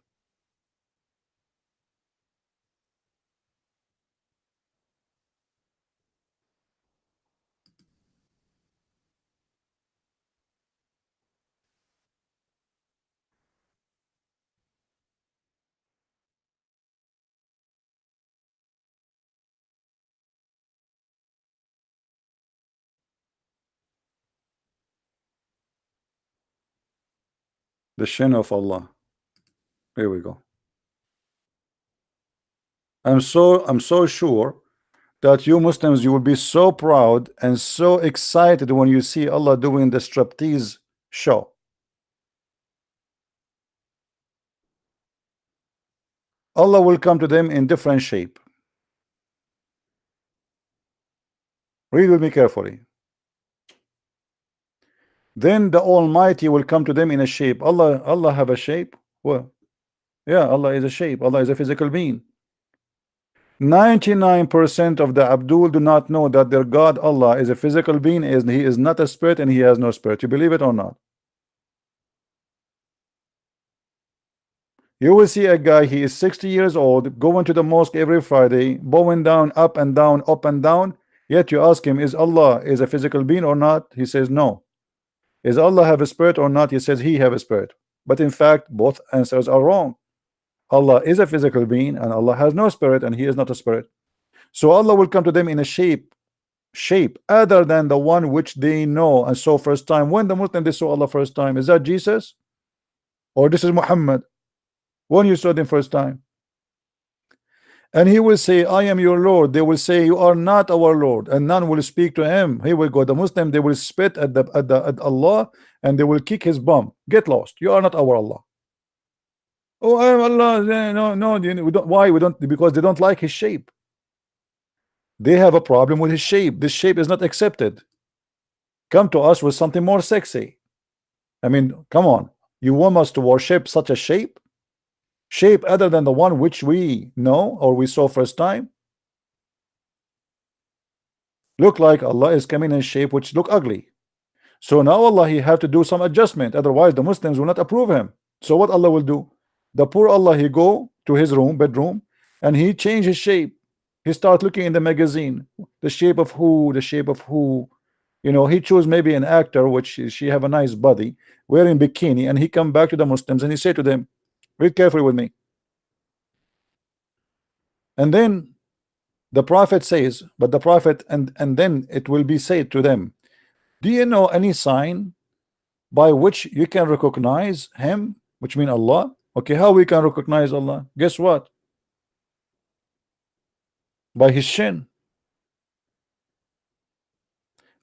The shin of Allah. Here we go. I'm so sure that you Muslims, you will be so proud and so excited when you see Allah doing the striptease show. Allah will come to them in different shape. Read with me carefully. Then the Almighty will come to them in a shape. Allah have a shape? Well, yeah, Allah is a shape. Allah is a physical being. 99% of the Abdul do not know that their God Allah is a physical being, is he is not a spirit, and he has no spirit. You believe it or not? You will see a guy, he is 60 years old, going to the mosque every Friday, bowing down, up and down, up and down. Yet you ask him, is Allah is a physical being or not? He says no. Is Allah have a spirit or not? He says he have a spirit. But in fact, both answers are wrong. Allah is a physical being, and Allah has no spirit, and he is not a spirit. So Allah will come to them in a shape other than the one which they know and saw first time. When the Muslim they saw Allah first time, is that Jesus or this is Muhammad? When you saw them first time, and he will say, I am your Lord. They will say, you are not our Lord, and none will speak to him. He will go. The Muslim, they will spit at Allah, and they will kick his bum. Get lost. You are not our Allah. Oh, I am Allah. No, no, we don't. Why we don't? Because they don't like his shape. They have a problem with his shape. This shape is not accepted. Come to us with something more sexy. I mean, come on. You want us to worship such a shape? Shape other than the one which we know or we saw first time? Look like Allah is coming in shape which look ugly. So now Allah he have to do some adjustment. Otherwise the Muslims will not approve him. So what Allah will do? The poor Allah he go to his bedroom, and he change his shape. He start looking in the magazine. The shape of who? The shape of who? You know, he chose maybe an actor which she have a nice body, wearing bikini, and he come back to the Muslims and he say to them, read carefully with me. And then the Prophet says, but the Prophet and then it will be said to them, do you know any sign by which you can recognize him, which mean Allah? Okay, how we can recognize Allah? Guess what? By his shin.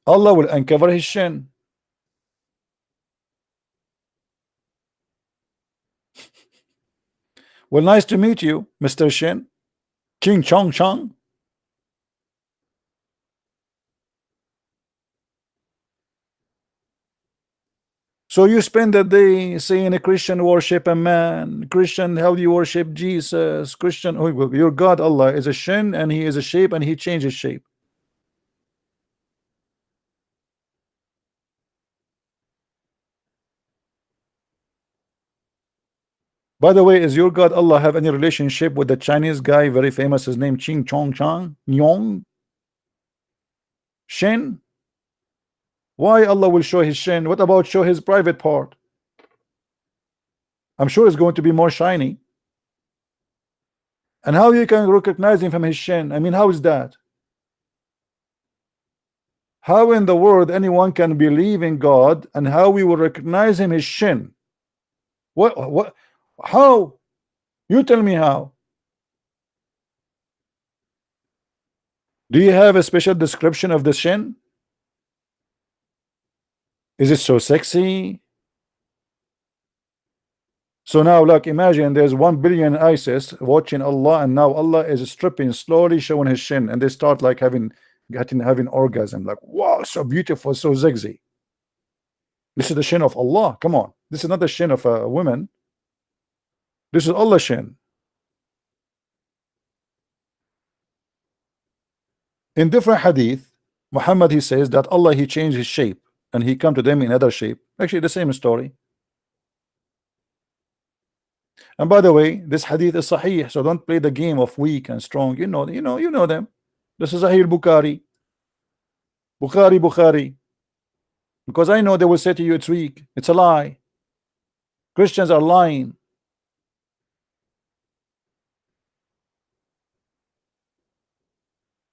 Allah will uncover his shin. Well, nice to meet you, Mr. Shin. Ching Chong Chong. So you spend the day saying a Christian worship a man, Christian, how do you worship Jesus? Christian, oh, your God Allah is a shin, and he is a shape, and he changes shape. By the way, is your God Allah have any relationship with the Chinese guy, very famous, his name Ching Chong Chang Nyong Shin? Why Allah will show his shin? What about show his private part? I'm sure it's going to be more shiny. And how you can recognize him from his shin? I mean, how is that? How in the world anyone can believe in God, and how we will recognize him his shin? What how? You tell me how. Do you have a special description of the shin? Is it so sexy? So now, like, imagine there's 1 billion ISIS watching Allah, and now Allah is stripping, slowly showing his shin, and they start like having orgasm, like, wow, so beautiful, so sexy. This is the shin of Allah. Come on, this is not the shin of a woman. This is Allah's shin. In different hadith, Muhammad he says that Allah he changed his shape, and he come to them in other shape. Actually, the same story. And by the way, this hadith is sahih, so don't play the game of weak and strong. You know them. This is Sahih Bukhari. Because I know they will say to you it's weak. It's a lie. Christians are lying.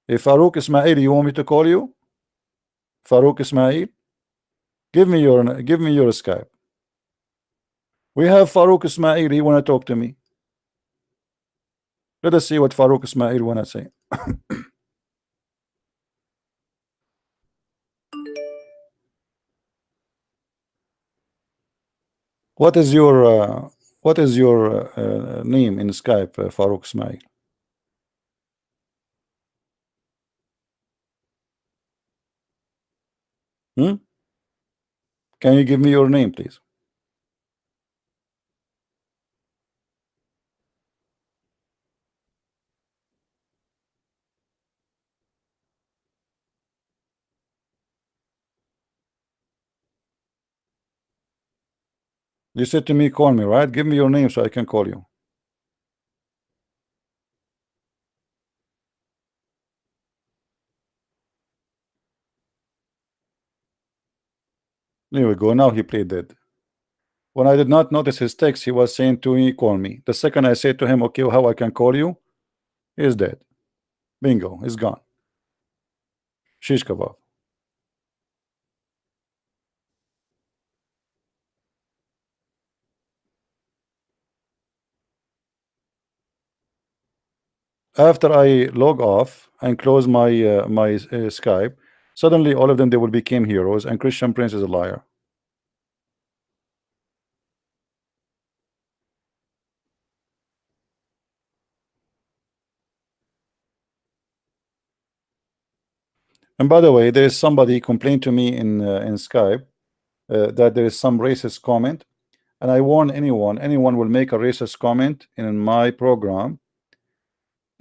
If Farouk Ismail, you want me to call you? Farouk Ismail? Give me your Skype. We have Farouk Ismail, he wanna talk to me. Let us see what Farouk Ismail wanna say. What is your name in Skype, Farouk Ismail? Hmm? Can you give me your name, please? You said to me, call me, right? Give me your name so I can call you. There we go. Now he played dead. When I did not notice his text, he was saying to me, call me. The second I said to him, okay, how I can call you, he is dead. Bingo, he's gone. Shish kebab. After I log off and close my Skype, suddenly all of them, they will become heroes, and Christian Prince is a liar. And by the way, there is somebody complained to me in Skype that there is some racist comment, and I warn anyone will make a racist comment in my program.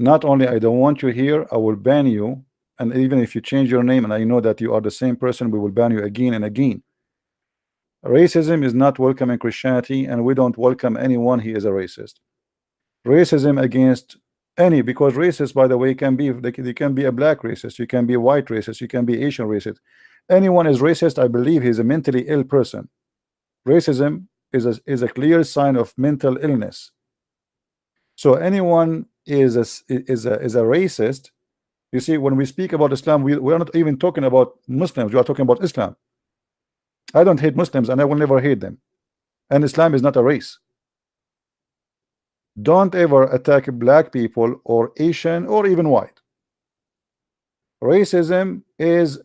Not only I don't want you here, I will ban you, and even if you change your name and I know that you are the same person, we will ban you again and again. Racism is not welcome in Christianity, and we don't welcome anyone he is a racist. Racism against any, because racist, by the way, can be, they can be a black racist, you can be a white racist, you can be Asian racist. Anyone is racist, I believe he's a mentally ill person. Racism is a clear sign of mental illness. So anyone is a racist. You see, when we speak about Islam, we are not even talking about Muslims, we are talking about Islam. I don't hate Muslims and I will never hate them, and Islam is not a race. Don't ever attack black people or Asian or even white. Racism is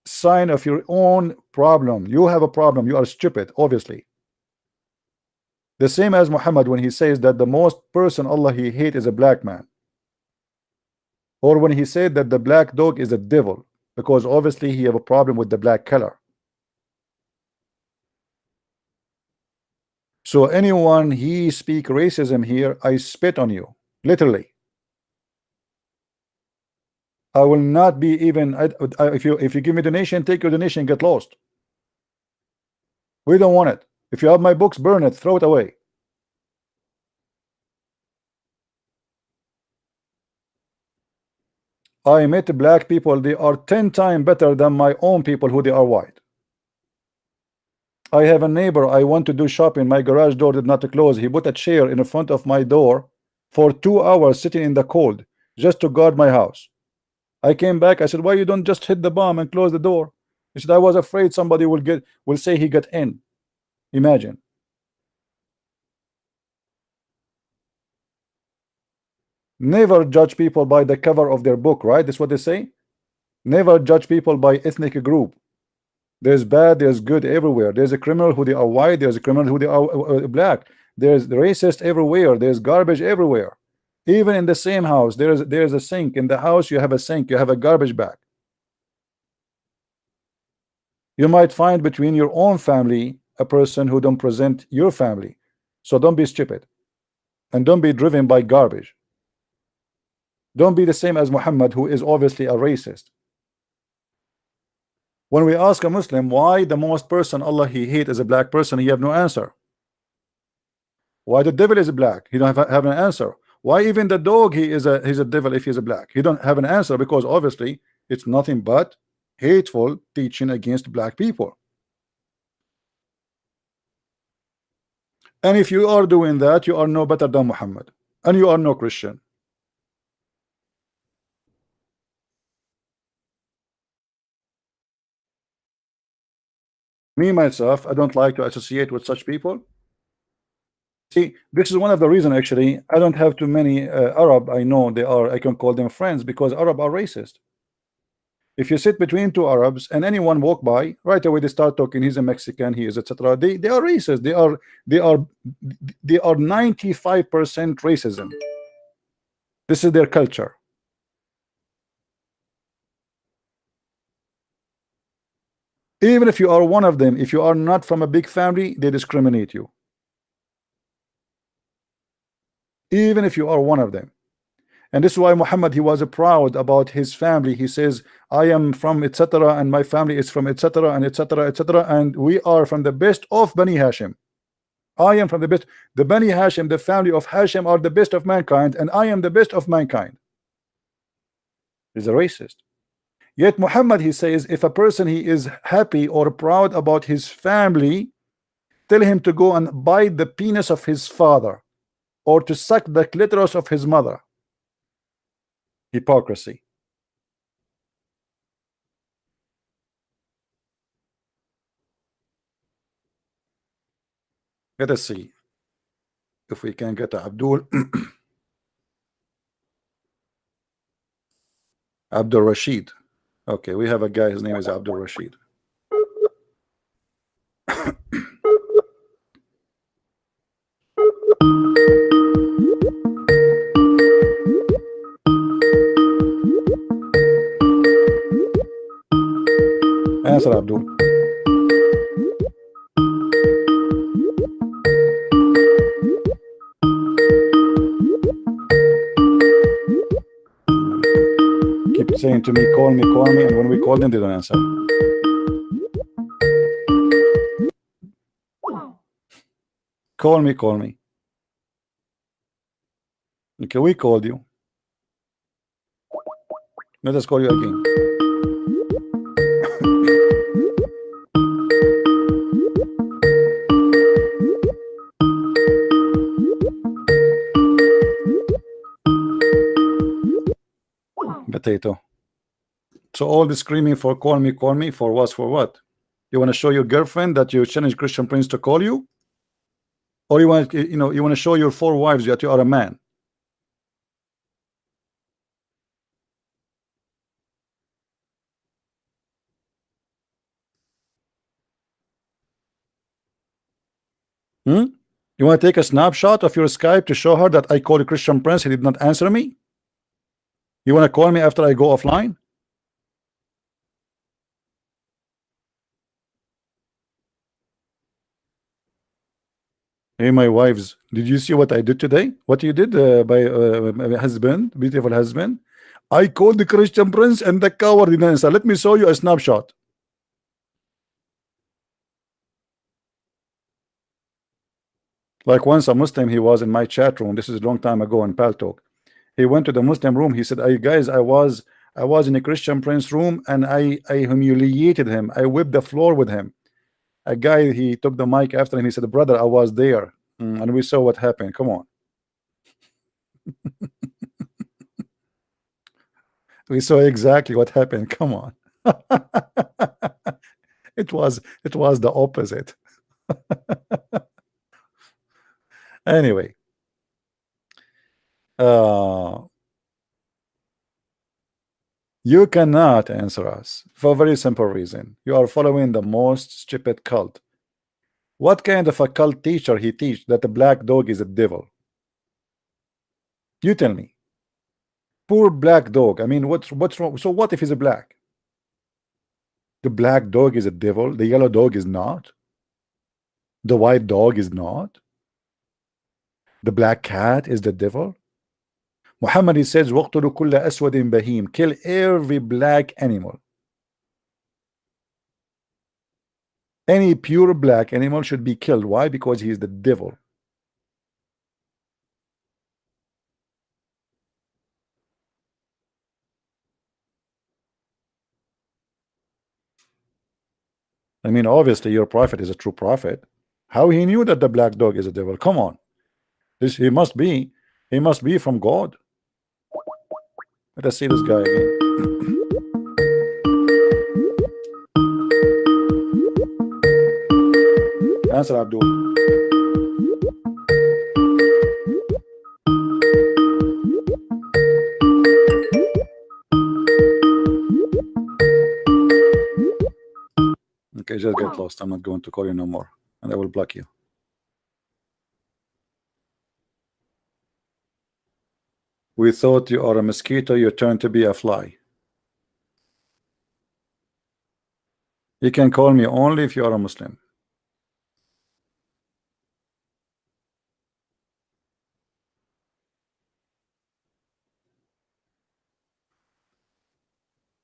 sign of your own problem. You have a problem, you are stupid, obviously. The same as Muhammad when he says that the most person Allah he hate is a black man, or when he said that the black dog is a devil, because obviously he have a problem with the black color. So anyone he speak racism here, I spit on you, literally. I will not be even if you give me donation, take your donation, get lost. We don't want it. If you have my books, burn it, throw it away. I met black people, they are 10 times better than my own people who they are white. I have a neighbor, I want to do shopping, my garage door did not close. He put a chair in front of my door for 2 hours sitting in the cold just to guard my house. I came back, I said, why you don't just hit the bomb and close the door? He said, I was afraid somebody will say he got in. Imagine. Never judge people by the cover of their book, right? That's what they say. Never judge people by ethnic group. There's bad, there's good everywhere. There's a criminal who they are white, there's a criminal who they are black. There's racist everywhere, there's garbage everywhere. Even in the same house, there's a sink. In the house, you have a sink, you have a garbage bag. You might find between your own family a person who don't present your family. So don't be stupid, and don't be driven by garbage. Don't be the same as Muhammad, who is obviously a racist. When we ask a Muslim why the most person Allah he hate is a black person, he have no answer. Why the devil is black? He don't have an answer. Why even the dog he's a devil if he's a black? He don't have an answer, because obviously it's nothing but hateful teaching against black people. And if you are doing that, you are no better than Muhammad, and you are no Christian. Me myself, I don't like to associate with such people. See, this is one of the reasons actually I don't have too many Arab. I know they are, I can call them friends, because Arab are racist. If you sit between two Arabs and anyone walk by, right away they start talking, he's a Mexican, he is etc. They are racist. They are 95% racism. This is their culture. Even if you are one of them, if you are not from a big family, they discriminate you. Even if you are one of them. And this is why Muhammad, he was proud about his family. He says, I am from etc. and my family is from etc. and etc. etc. and we are from the best of Bani Hashim. I am from the best. The Bani Hashim, the family of Hashim, are the best of mankind, and I am the best of mankind. He's a racist. Yet Muhammad, he says, if a person he is happy or proud about his family, tell him to go and bite the penis of his father or to suck the clitoris of his mother. Hypocrisy. Let us see if we can get Abdul Abdul Rashid. Okay, we have a guy, his name is Abdul Rashid. Answer, Abdul. Keep saying to me, call me, and when we call them, they don't answer. Call me. Okay, we called you. Let us call you again. Potato. So all the screaming for call me for what? You want to show your girlfriend that you challenge Christian Prince to call you? Or you want, you want to show your 4 wives that you are a man? Hmm? You want to take a snapshot of your Skype to show her that I called Christian Prince, he did not answer me? You want to call me after I go offline? Hey, my wives, did you see what I did today? What you did by my husband, beautiful husband? I called the Christian Prince and the coward didn't answer. Let me show you a snapshot. Like once a Muslim, he was in my chat room. This is a long time ago in Paltalk. He went to the Muslim room. He said, "Hey guys, I was in a Christian Prince room and I humiliated him. I whipped the floor with him." A guy, he took the mic after him. He said, "Brother, I was there, and we saw what happened. Come on." We saw exactly what happened. Come on. It was the opposite. Anyway, you cannot answer us for a very simple reason. You are following the most stupid cult. What kind of a cult teacher he teach that the black dog is a devil? You tell me. Poor black dog. I mean, what's wrong? So what if he's a black? The black dog is a devil. The yellow dog is not. The white dog is not. The black cat is the devil. Muhammad, he says, وَقْتُلُوا كُلَّ أَسْوَدٍ بَهِيمٍ. Kill every black animal. Any pure black animal should be killed. Why? Because he is the devil. I mean, obviously, your prophet is a true prophet. How he knew that the black dog is a devil? Come on. This he must be from God. Let us see this guy again. Answer, Abdul. Okay, just get lost. I'm not going to call you no more, and I will block you. We thought you are a mosquito, you turn to be a fly. You can call me only if you are a Muslim.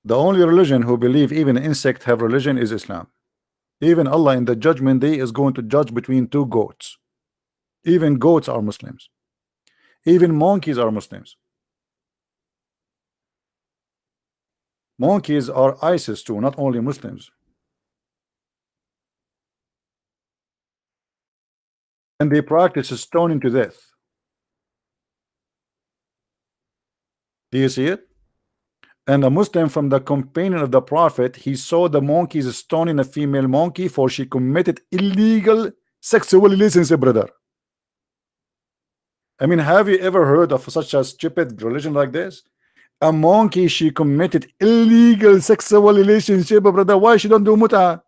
The only religion who believe even insect have religion is Islam. Even Allah in the judgment day is going to judge between two goats. Even goats are Muslims. Even monkeys are Muslims. Monkeys are ISIS too, not only Muslims. And they practice stoning to death. Do you see it? And a Muslim from the companion of the Prophet, he saw the monkeys stoning a female monkey for she committed illegal sexual relationship, brother. I mean, have you ever heard of such a stupid religion like this? A monkey, she committed illegal sexual relationship, brother. Why she don't do muta?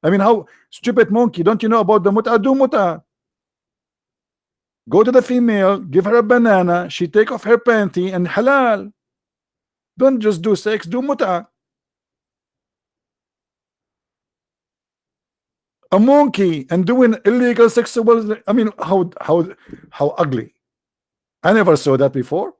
I mean, how stupid monkey? Don't you know about the muta? Do muta. Go to the female, give her a banana, she take off her panty and halal. Don't just do sex, do muta. A monkey and doing illegal sexual. I mean, how ugly. I never saw that before.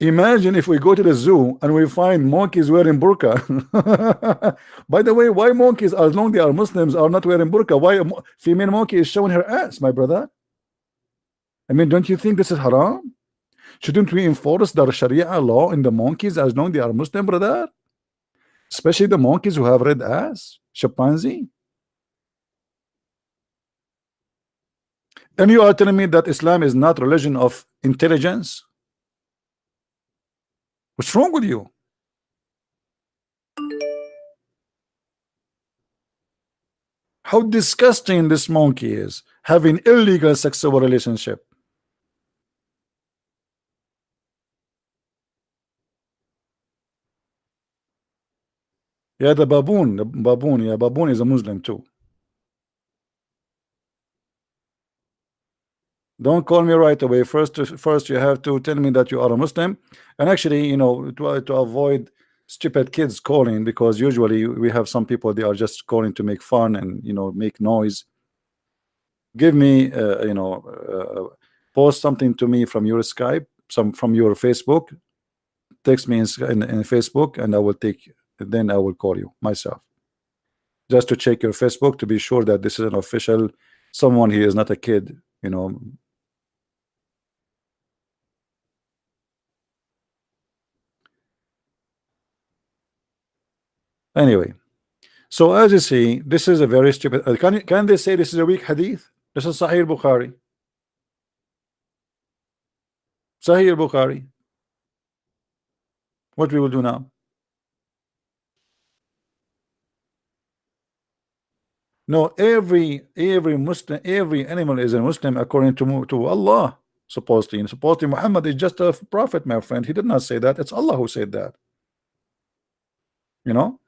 Imagine if we go to the zoo and we find monkeys wearing burqa. By the way, why monkeys, as long they are Muslims, are not wearing burqa? Why a female monkey is showing her ass, my brother? I mean, don't you think this is haram? Shouldn't we enforce the Sharia law in the monkeys as long they are Muslim, brother? Especially the monkeys who have red ass, chimpanzee. And you are telling me that Islam is not religion of intelligence? What's wrong with you? How disgusting this monkey is, having illegal sexual relationship. Yeah, the baboon, yeah, baboon is a Muslim too. Don't call me right away. First you have to tell me that you are a Muslim. And actually, you know, to avoid stupid kids calling, because usually we have some people, they are just calling to make fun and, you know, make noise. Give me you know, post something to me from your Skype, some from your Facebook, text me in Facebook, and I will take, then I will call you myself, just to check your Facebook to be sure that this is an official someone. He is not a kid, you know. Anyway, so as you see, this is a very stupid. Can they say this is a weak hadith? This is Sahih Bukhari. Sahih Bukhari. What we will do now? No, every Muslim, every animal is a Muslim according to Allah. Supposedly Muhammad is just a prophet, my friend. He did not say that. It's Allah who said that. You know.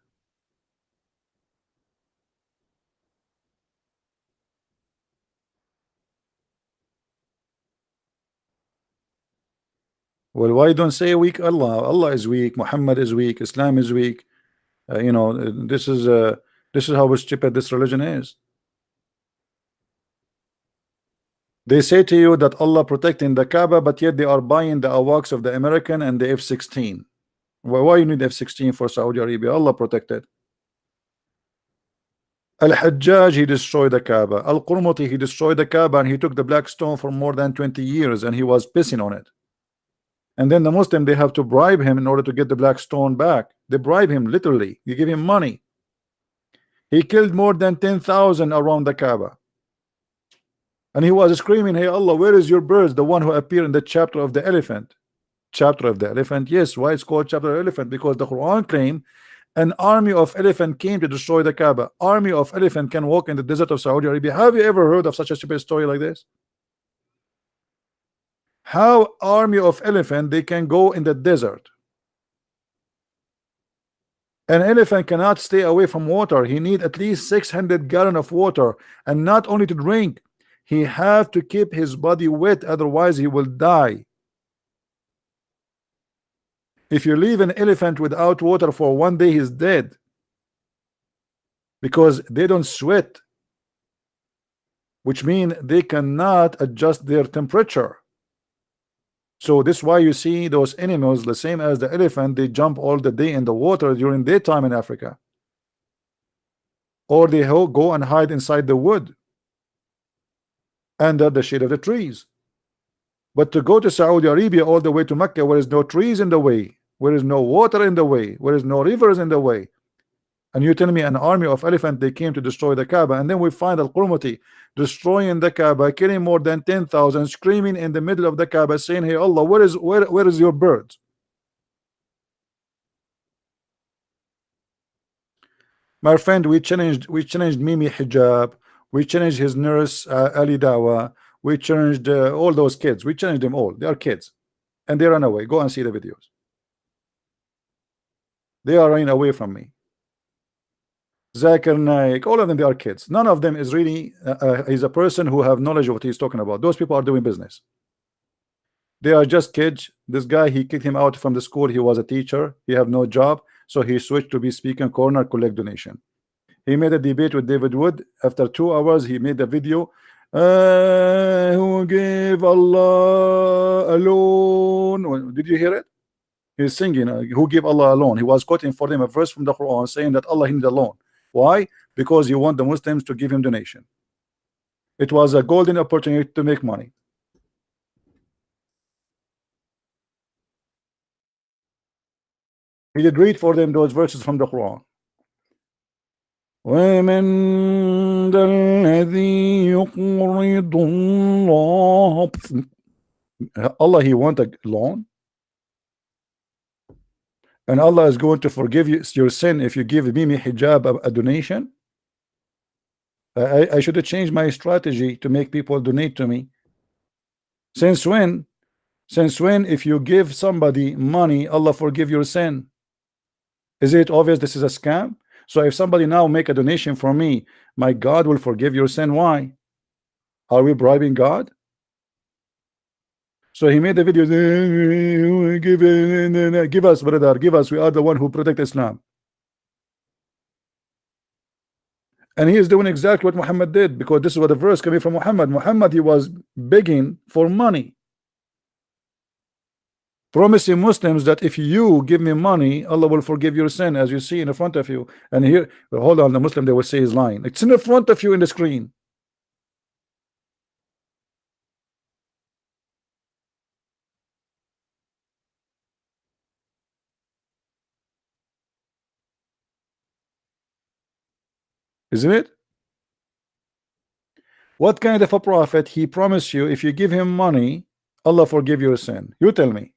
Well, why don't say weak Allah? Allah is weak. Muhammad is weak. Islam is weak. You know, this is how stupid this religion is. They say to you that Allah protecting the Kaaba, but yet they are buying the AWACS of the American and the F-16. Why you need F-16 for Saudi Arabia? Allah protected. Al-Hajjaj, he destroyed the Kaaba. Al-Qurmuti, he destroyed the Kaaba, and he took the black stone for more than 20 years, and he was pissing on it. And then the Muslim, they have to bribe him in order to get the black stone back. They bribe him, literally. You give him money. He killed more than 10,000 around the Kaaba. And he was screaming, hey Allah, where is your birds? The one who appeared in the chapter of the elephant. Chapter of the elephant. Yes, why it's called chapter of the elephant? Because the Quran claim an army of elephant came to destroy the Kaaba. Army of elephant can walk in the desert of Saudi Arabia. Have you ever heard of such a stupid story like this? How army of elephant they can go in the desert? An elephant cannot stay away from water. He need at least 600 gallons of water, and not only to drink, he have to keep his body wet, otherwise he will die. If you leave an elephant without water for 1 day, he's dead, because they don't sweat, which means they cannot adjust their temperature. So this is why you see those animals, the same as the elephant, they jump all the day in the water during daytime in Africa, or they go and hide inside the wood under the shade of the trees. But to go to Saudi Arabia all the way to Mecca, where is no trees in the way, where is no water in the way, where is no rivers in the way, and you tell me an army of elephants they came to destroy the Kaaba, and then we find Al-Qurmuti destroying the Kaaba, killing more than 10,000, screaming in the middle of the Kaaba, saying, "Hey Allah, where is your bird?" My friend, we challenged Mimi Hijab, we challenged his nurse Ali Dawa, we challenged all those kids. We challenged them all. They are kids, and they ran away. Go and see the videos. They are running away from me. Zakir Naik, all of them, they are kids. None of them is really is a person who have knowledge of what he's talking about. Those people are doing business. They are just kids. This guy, he kicked him out from the school. He was a teacher. He have no job, so he switched to be speaking corner, collect donation. He made a debate with David Wood. After 2 hours, he made a video. Who gave Allah alone? Did you hear it? He's singing. Who gave Allah alone? He was quoting for them a verse from the Quran saying that Allah he need alone. Why? Because he want the Muslims to give him donation. It was a golden opportunity to make money. He did read for them those verses from the Quran. وَمَنْ ذَا الَّذِي يُقْرِضُ اللَّهَ. Allah, he want a loan, and Allah is going to forgive you your sin if you give Mimi Hijab a donation. I should have changed my strategy to make people donate to me. Since when if you give somebody money, Allah forgive your sin? Is it obvious this is a scam? So if somebody now make a donation for me, my God will forgive your sin. Why? Are we bribing God? So he made the videos, give us, brother, give us. We are the one who protect Islam. And he is doing exactly what Muhammad did, because this is what the verse coming from Muhammad. Muhammad, he was begging for money, promising Muslims that if you give me money, Allah will forgive your sin, as you see in front of you. And here, hold on, the Muslim, they will say he's lying. It's in front of you in the screen. Isn't it? What kind of a prophet he promised you if you give him money, Allah forgive your sin? You tell me.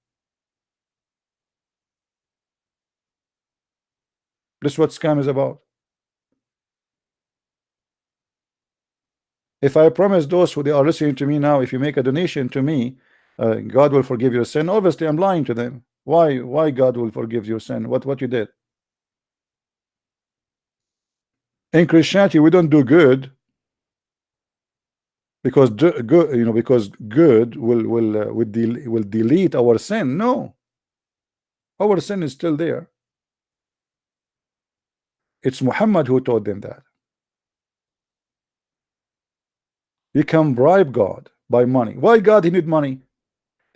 This is what scam is about. If I promise those who they are listening to me now, if you make a donation to me, God will forgive your sin, obviously I'm lying to them. Why God will forgive your sin? What you did? In Christianity, we don't do good because good, because good will delete our sin. No, our sin is still there. It's Muhammad who taught them that. You can bribe God by money. Why God he need money?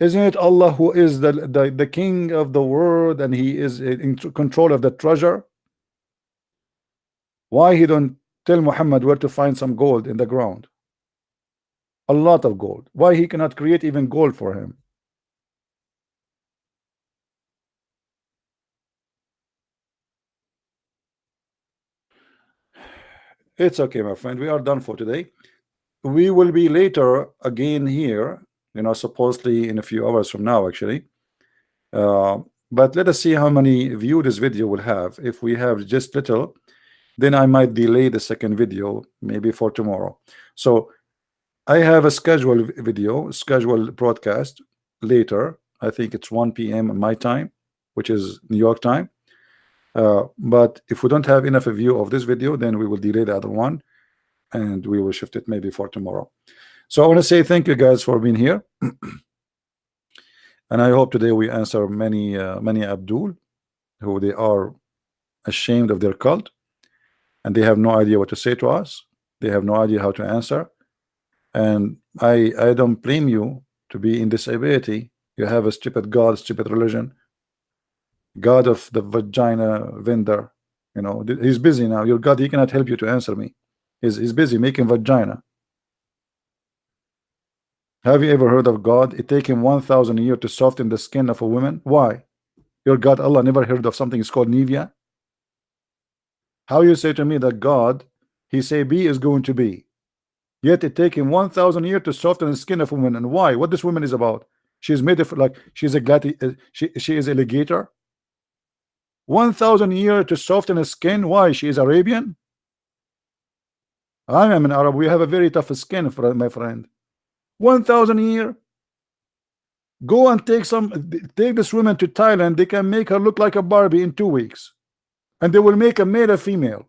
Isn't it Allah who is the king of the world, and he is in control of the treasure? Why he don't tell Muhammad where to find some gold in the ground? A lot of gold. Why he cannot create even gold for him? It's okay, my friend. We are done for today. We will be later again here, supposedly in a few hours from now, actually. But let us see how many view this video will have. If we have just little, then I might delay the second video, maybe for tomorrow. So I have a scheduled video, scheduled broadcast later. I think it's 1 p.m. my time, which is New York time. But if we don't have enough view of this video, then we will delay the other one, and we will shift it maybe for tomorrow. So I want to say thank you guys for being here. And I hope today we answer many Abdul who they are ashamed of their cult and they have no idea what to say to us. They have no idea how to answer. And I don't blame you to be in disability. You have a stupid God, stupid religion, God of the vagina vendor. You know, he's busy now. Your God, he cannot help you to answer me. He's busy making vagina. Have you ever heard of God? It take him 1,000 years to soften the skin of a woman. Why? Your God, Allah, never heard of something is called Nivea? How you say to me that God, he say be is going to be, yet it take him 1,000 years to soften the skin of a woman? And why? What this woman is about? She's made of like she's a she is alligator. 1,000 years to soften the skin. Why? She is Arabian. I am an Arab. We have a very tough skin, my friend. 1,000 years. Go and take this woman to Thailand. They can make her look like a Barbie in 2 weeks, and they will make a male a female,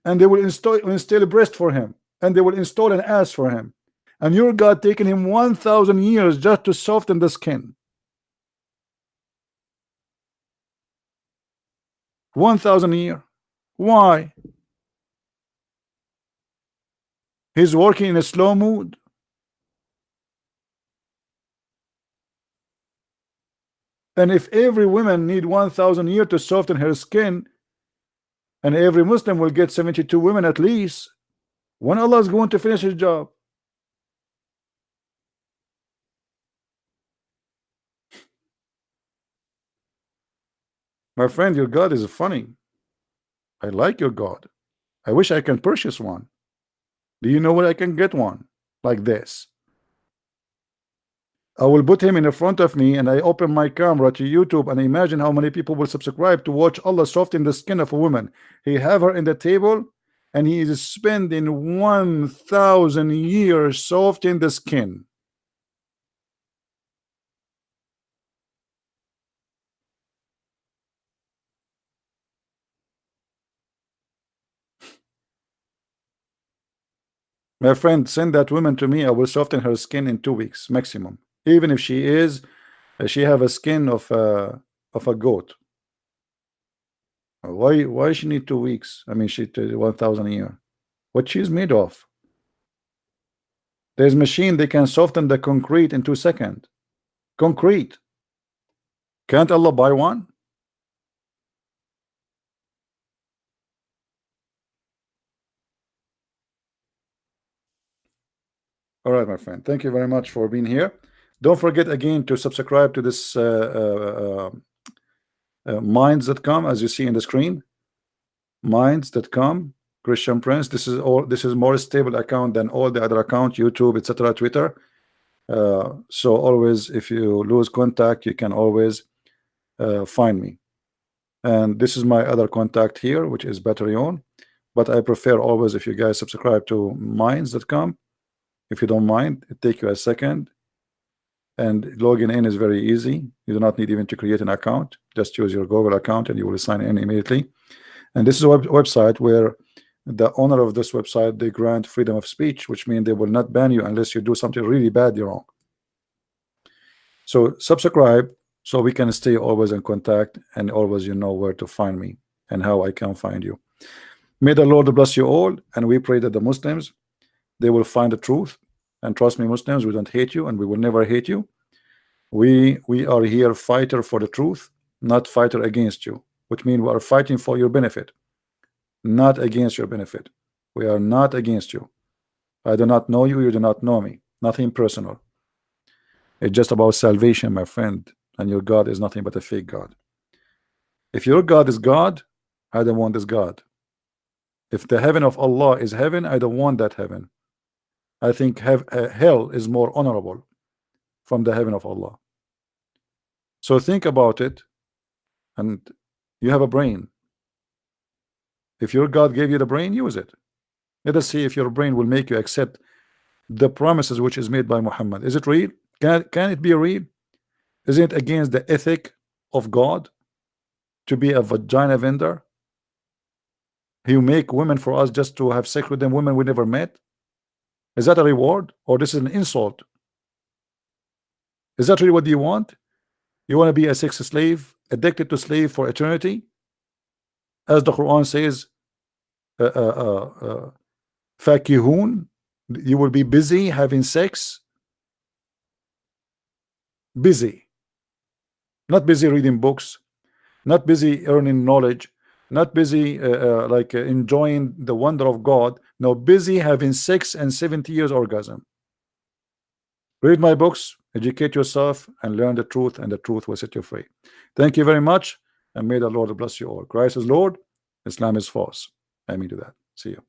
and they will install a breast for him, and they will install an ass for him. And your God taking him 1,000 years just to soften the skin. 1,000 years. Why? He's working in a slow mood. And if every woman need 1,000 years to soften her skin, and every Muslim will get 72 women at least, when Allah is going to finish his job? My friend, your God is funny. I like your God. I wish I can purchase one. Do you know where I can get one like this? I will put him in the front of me and I open my camera to YouTube and imagine how many people will subscribe to watch Allah soften the skin of a woman. He have her in the table and he is spending 1,000 years softening the skin. My friend, send that woman to me. I will soften her skin in 2 weeks maximum. Even if she have a skin of a goat. Why she need 2 weeks? I mean, she 1,000 a year. What she's made of? There's machine they can soften the concrete in 2 seconds. Concrete. Can't Allah buy one? All right, my friend. Thank you very much for being here. Don't forget again to subscribe to this minds.com, as you see in the screen. Minds.com, Christian Prince. This is more stable account than all the other account, YouTube, etc., Twitter. So always, if you lose contact, you can always find me. And this is my other contact here, which is Patreon. But I prefer always if you guys subscribe to minds.com. If you don't mind, it take you a second. And logging in is very easy. You do not need even to create an account. Just use your Google account and you will sign in immediately. And this is a website where the owner of this website, they grant freedom of speech, which means they will not ban you unless you do something really badly wrong. So subscribe so we can stay always in contact and always you know where to find me and how I can find you. May the Lord bless you all, and we pray that the Muslims, they will find the truth. And trust me, Muslims, we don't hate you and we will never hate you. We are here fighter for the truth, not fighter against you, which means we are fighting for your benefit, not against your benefit. We are not against you. I do not know you, you do not know me. Nothing personal. It's just about salvation, my friend. And your God is nothing but a fake God. If your God is God, I don't want this God. If the heaven of Allah is heaven, I don't want that heaven. I think hell is more honorable from the heaven of Allah. So think about it, and you have a brain. If your God gave you the brain, use it. Let us see if your brain will make you accept the promises which is made by Muhammad. Is it real? Can it be real? Is it against the ethic of God to be a vagina vendor? He make women for us just to have sex with them, women we never met? Is that a reward, or this is an insult? Is that really what you want? You want to be a sex slave, addicted to slave for eternity, as the Quran says, uh, uh, uh, uh, fakihun, you will be busy having sex, busy, not busy reading books, not busy earning knowledge, not busy enjoying the wonder of God. No, busy having 6 and 70 years orgasm. Read my books, educate yourself, and learn the truth, and the truth will set you free. Thank you very much, and may the Lord bless you all. Christ is Lord, Islam is false. I mean to that. See you.